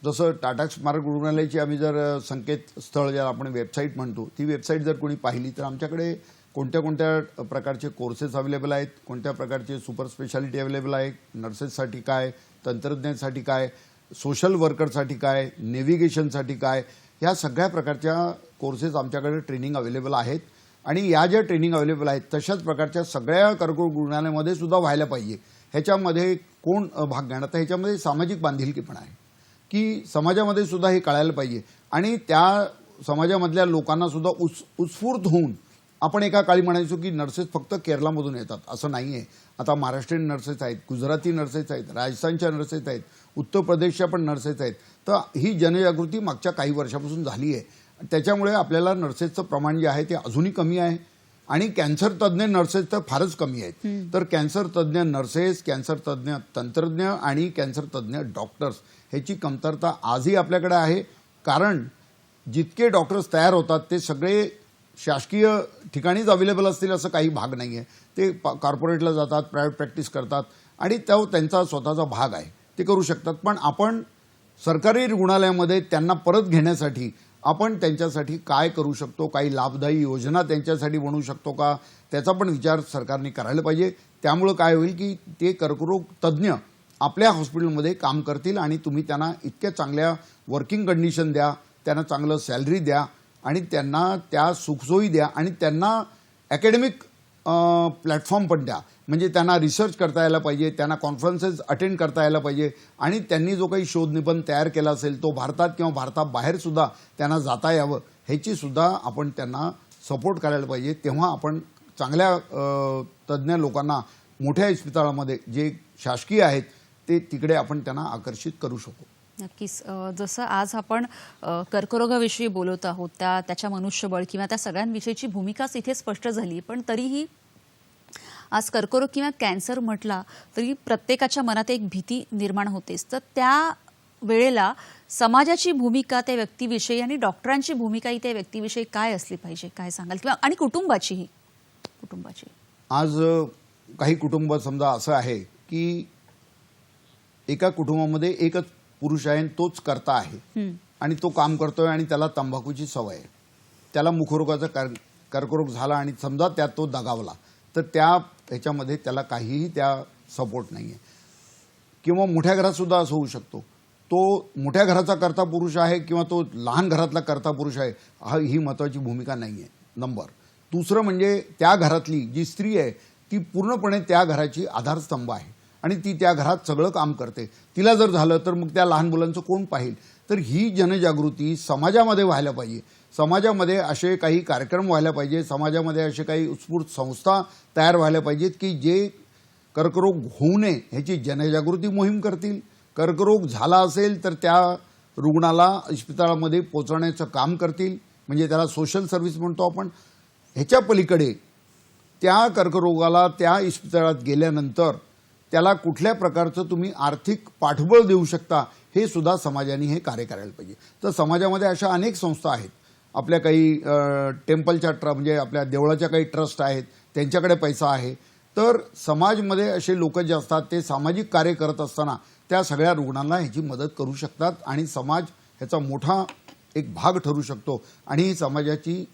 जसं टाटा स्मारक रुग्णालयाची आम्ही जर संकेतस्थळ ज्याला आपण वेबसाईट म्हणतो ती वेबसाईट जर कोणी पाहिली तर आमच्याकडे कोणत्या कोणत्या प्रकारचे कोर्सेस अवेलेबल आहेत, कोणत्या प्रकारचे सुपर स्पेशालिटी अवेलेबल आहे, नर्सेससाठी काय, तंत्रज्ञांसाठी काय, सोशल वर्करसाठी काय, नेव्हिगेशनसाठी काय, या सगळ्या प्रकारच्या कोर्सेस आमच्याकडे ट्रेनिंग अवेलेबल आहेत. आणि या ज्या ट्रेनिंग अवेलेबल आहेत तशाच प्रकारच्या सगळ्या कर्करोग रुग्णालयामध्ये सुद्धा व्हायला पाहिजे. ह्याच्यामध्ये कोण भाग घेणार, तर ह्याच्यामध्ये सामाजिक बांधिलकी पण आहे की समाजामध्ये सुद्धा हे कळायला पाहिजे. आणि त्या समाजामधल्या लोकांना सुद्धा उत्स्फूर्त होऊन आपण एका काळी म्हणायचो की नर्सेस फक्त केरळमधून येतात, असं नाही आहे. आता महाराष्ट्रीयन नर्सेस आहेत, गुजराती नर्सेस आहेत, राजस्थानच्या नर्सेस आहेत, उत्तर प्रदेशच्या पण नर्सेस आहेत. तर ही जनजागृती मागच्या काही वर्षापासून झाली आहे. त्याच्यामुळे आपल्याला नर्सेसचं प्रमाण जे आहे ते अजूनही कमी आहे. आणि कॅन्सर तज्ज्ञ नर्सेस तर फारच कमी आहेत. तर कॅन्सर तज्ज्ञ नर्सेस, कॅन्सर तज्ज्ञ तंत्रज्ञ आणि कॅन्सर तज्ज्ञ डॉक्टर्स ह्याची कमतरता आजही आपल्याकडे आहे. कारण जितके डॉक्टर्स तयार होतात ते सगळे शासकीय ठिकाणीच अवेलेबल असतील असं काही भाग नाही आहे. ते कॉर्पोरेटला जातात, प्रायव्हेट प्रॅक्टिस करतात आणि तो त्यांचा स्वतःचा भाग आहे, ते करू शकतात. पण आपण सरकारी रुग्णालयामध्ये त्यांना परत घेण्यासाठी आपण त्यांच्यासाठी काय करू शकतो, काही लाभदायी योजना त्यांच्यासाठी बनवू शकतो का, त्याचा पण विचार सरकारने करायला पाहिजे. त्यामुळं काय होईल की ते कर्करोग तज्ज्ञ आपल्या हॉस्पिटलमध्ये काम करतील आणि तुम्ही त्यांना इतक्या चांगल्या वर्किंग कंडिशन द्या, त्यांना चांगलं सॅलरी द्या आणि त्यांना त्या सुखसोयी द्या आणि त्यांना अकॅडमिक प्लॅटफॉर्म पण द्या. म्हणजे त्यांना रिसर्च करता यायला पाहिजे, त्यांना कॉन्फरन्सेस अटेंड करता यायला पाहिजे आणि त्यांनी जो काही शोध निबंध तयार केला असेल तो भारतात किंवा भारताबाहेर सुद्धा त्यांना जाता यावं, ह्याची सुद्धा आपण त्यांना सपोर्ट करायला पाहिजे. तेव्हा आपण चांगल्या तज्ज्ञ लोकांना मोठ्या इस्पितळामध्ये जे शासकीय आहेत ते तिकडे आपण त्यांना आकर्षित करू शकू. नक्कीच. जसं आज आपण कर्करोगाविषयी बोलत आहोत, त्याच्या मनुष्यबळ किंवा त्या सगळ्यांविषयीची भूमिकाच इथे स्पष्ट झाली. पण तरीही आज कर्करोग किंवा कॅन्सर म्हटला तरी प्रत्येकाच्या मनात एक भीती निर्माण होतेच. तर त्या वेळेला समाजाची भूमिका त्या व्यक्तीविषयी आणि डॉक्टरांची भूमिकाही त्या व्यक्तीविषयी काय असली पाहिजे, काय सांगाल? किंवा आणि कुटुंबाची. आज काही कुटुंब समजा असं आहे की एका कुटुंबामध्ये एकच पुरुष आहे आणि तोच कर्ता आहे आणि तो काम करतोय आणि त्याला तंबाखूची सवय आहे. त्याला मुखरोगाचा कर्करोग झाला आणि समजा त्यात तो दगावला तर ह्याच्यामध्ये त्याला काहीही त्या सपोर्ट नाही आहे. किंवा मोठ्या घरात सुद्धा असं होऊ शकतो, तो मोठ्या घराचा कर्ता पुरुष आहे किंवा तो लहान घरातला कर्ता पुरुष आहे, ही महत्त्वाची भूमिका नाही आहे. नंबर दुसरं म्हणजे त्या घरातली जी स्त्री आहे ती पूर्णपणे त्या घराची आधारस्तंभ आहे आणि ती त्या घरात सगळं काम करते. तिला जर झालं तर मग त्या लहान मुलांचं कोण पाहिल. तर ही जनजागृती समाजामध्ये व्हायला पाहिजे. समाजामध्ये असे काही कार्यक्रम व्हायला पाहिजे, समाजामध्ये असे काही उत्स्फूर्त संस्था तयार व्हायला पाहिजेत की जे कर्करोग होऊ नये ह्याची जनजागृती मोहीम करतील. कर्करोग झाला असेल तर त्या रुग्णाला इस्पितळामध्ये पोहोचवण्याचं काम करतील, म्हणजे त्याला सोशल सर्व्हिस म्हणतो आपण. ह्याच्या पलीकडे त्या कर्करोगाला त्या इस्पितळात गेल्यानंतर त्याला कुठल्या प्रकारचं तुम्ही आर्थिक पाठबळ देऊ शकता हे सुद्धा समाजाने हे कार्य करायला पाहिजे. तर समाजामध्ये अशा अनेक संस्था आहेत. आपल्या काही टेम्पलच्या म्हणजे आपल्या देवळाच्या काही ट्रस्ट आहेत, त्यांच्याकडे पैसा आहे. तर समाजमध्ये असे लोक जे असतात ते सामाजिक कार्य करत असताना त्या सगळ्या रुग्णांना ह्याची मदत करू शकतात आणि समाज ह्याचा मोठा एक भाग ठरू शकतो. आणि ही समाजाची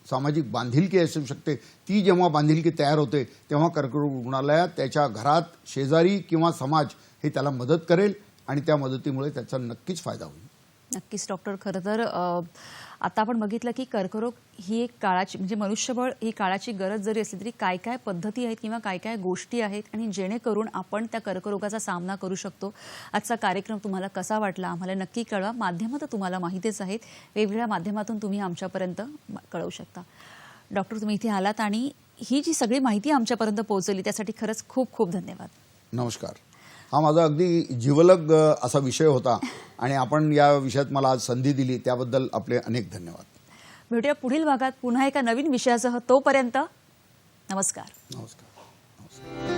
सामाजिक बांधिलकी असू शकते. ती जेव्हा बांधिलकी तयार होते तेव्हा कर्करोग रुग्णालयात त्याच्या घरात शेजारी किंवा समाज हे त्याला मदत करेल आणि त्या मदतीमुळे त्याचा नक्कीच फायदा होईल. नक्कीच डॉक्टर. खरं तर आता आपण बघितलं की कर्करोग ही एक काळाची म्हणजे मनुष्यबळ ही काळाची गरज जरी असली तरी काय काय पद्धती आहेत किंवा काय काय गोष्टी आहेत आणि जेणेकरून आपण त्या कर्करोगाचा सामना करू शकतो. आजचा कार्यक्रम तुम्हाला कसा वाटला आम्हाला नक्की कळवा. माध्यमं तर तुम्हाला माहितीच आहेत, वेगवेगळ्या माध्यमातून तुम्ही आमच्यापर्यंत कळवू शकता. डॉक्टर तुम्ही इथे आलात आणि ही जी सगळी माहिती आमच्यापर्यंत पोहोचवली त्यासाठी खरंच खूप खूप धन्यवाद. नमस्कार. हा माझा अगदी जिवलग असा विषय होता आणि आपण या विषयात मला आज संधी दिली त्याबद्दल आपले अनेक धन्यवाद. भेटूया पुढील भागात पुन्हा एका नवीन विषयासह. तोपर्यंत नमस्कार. नमस्कार.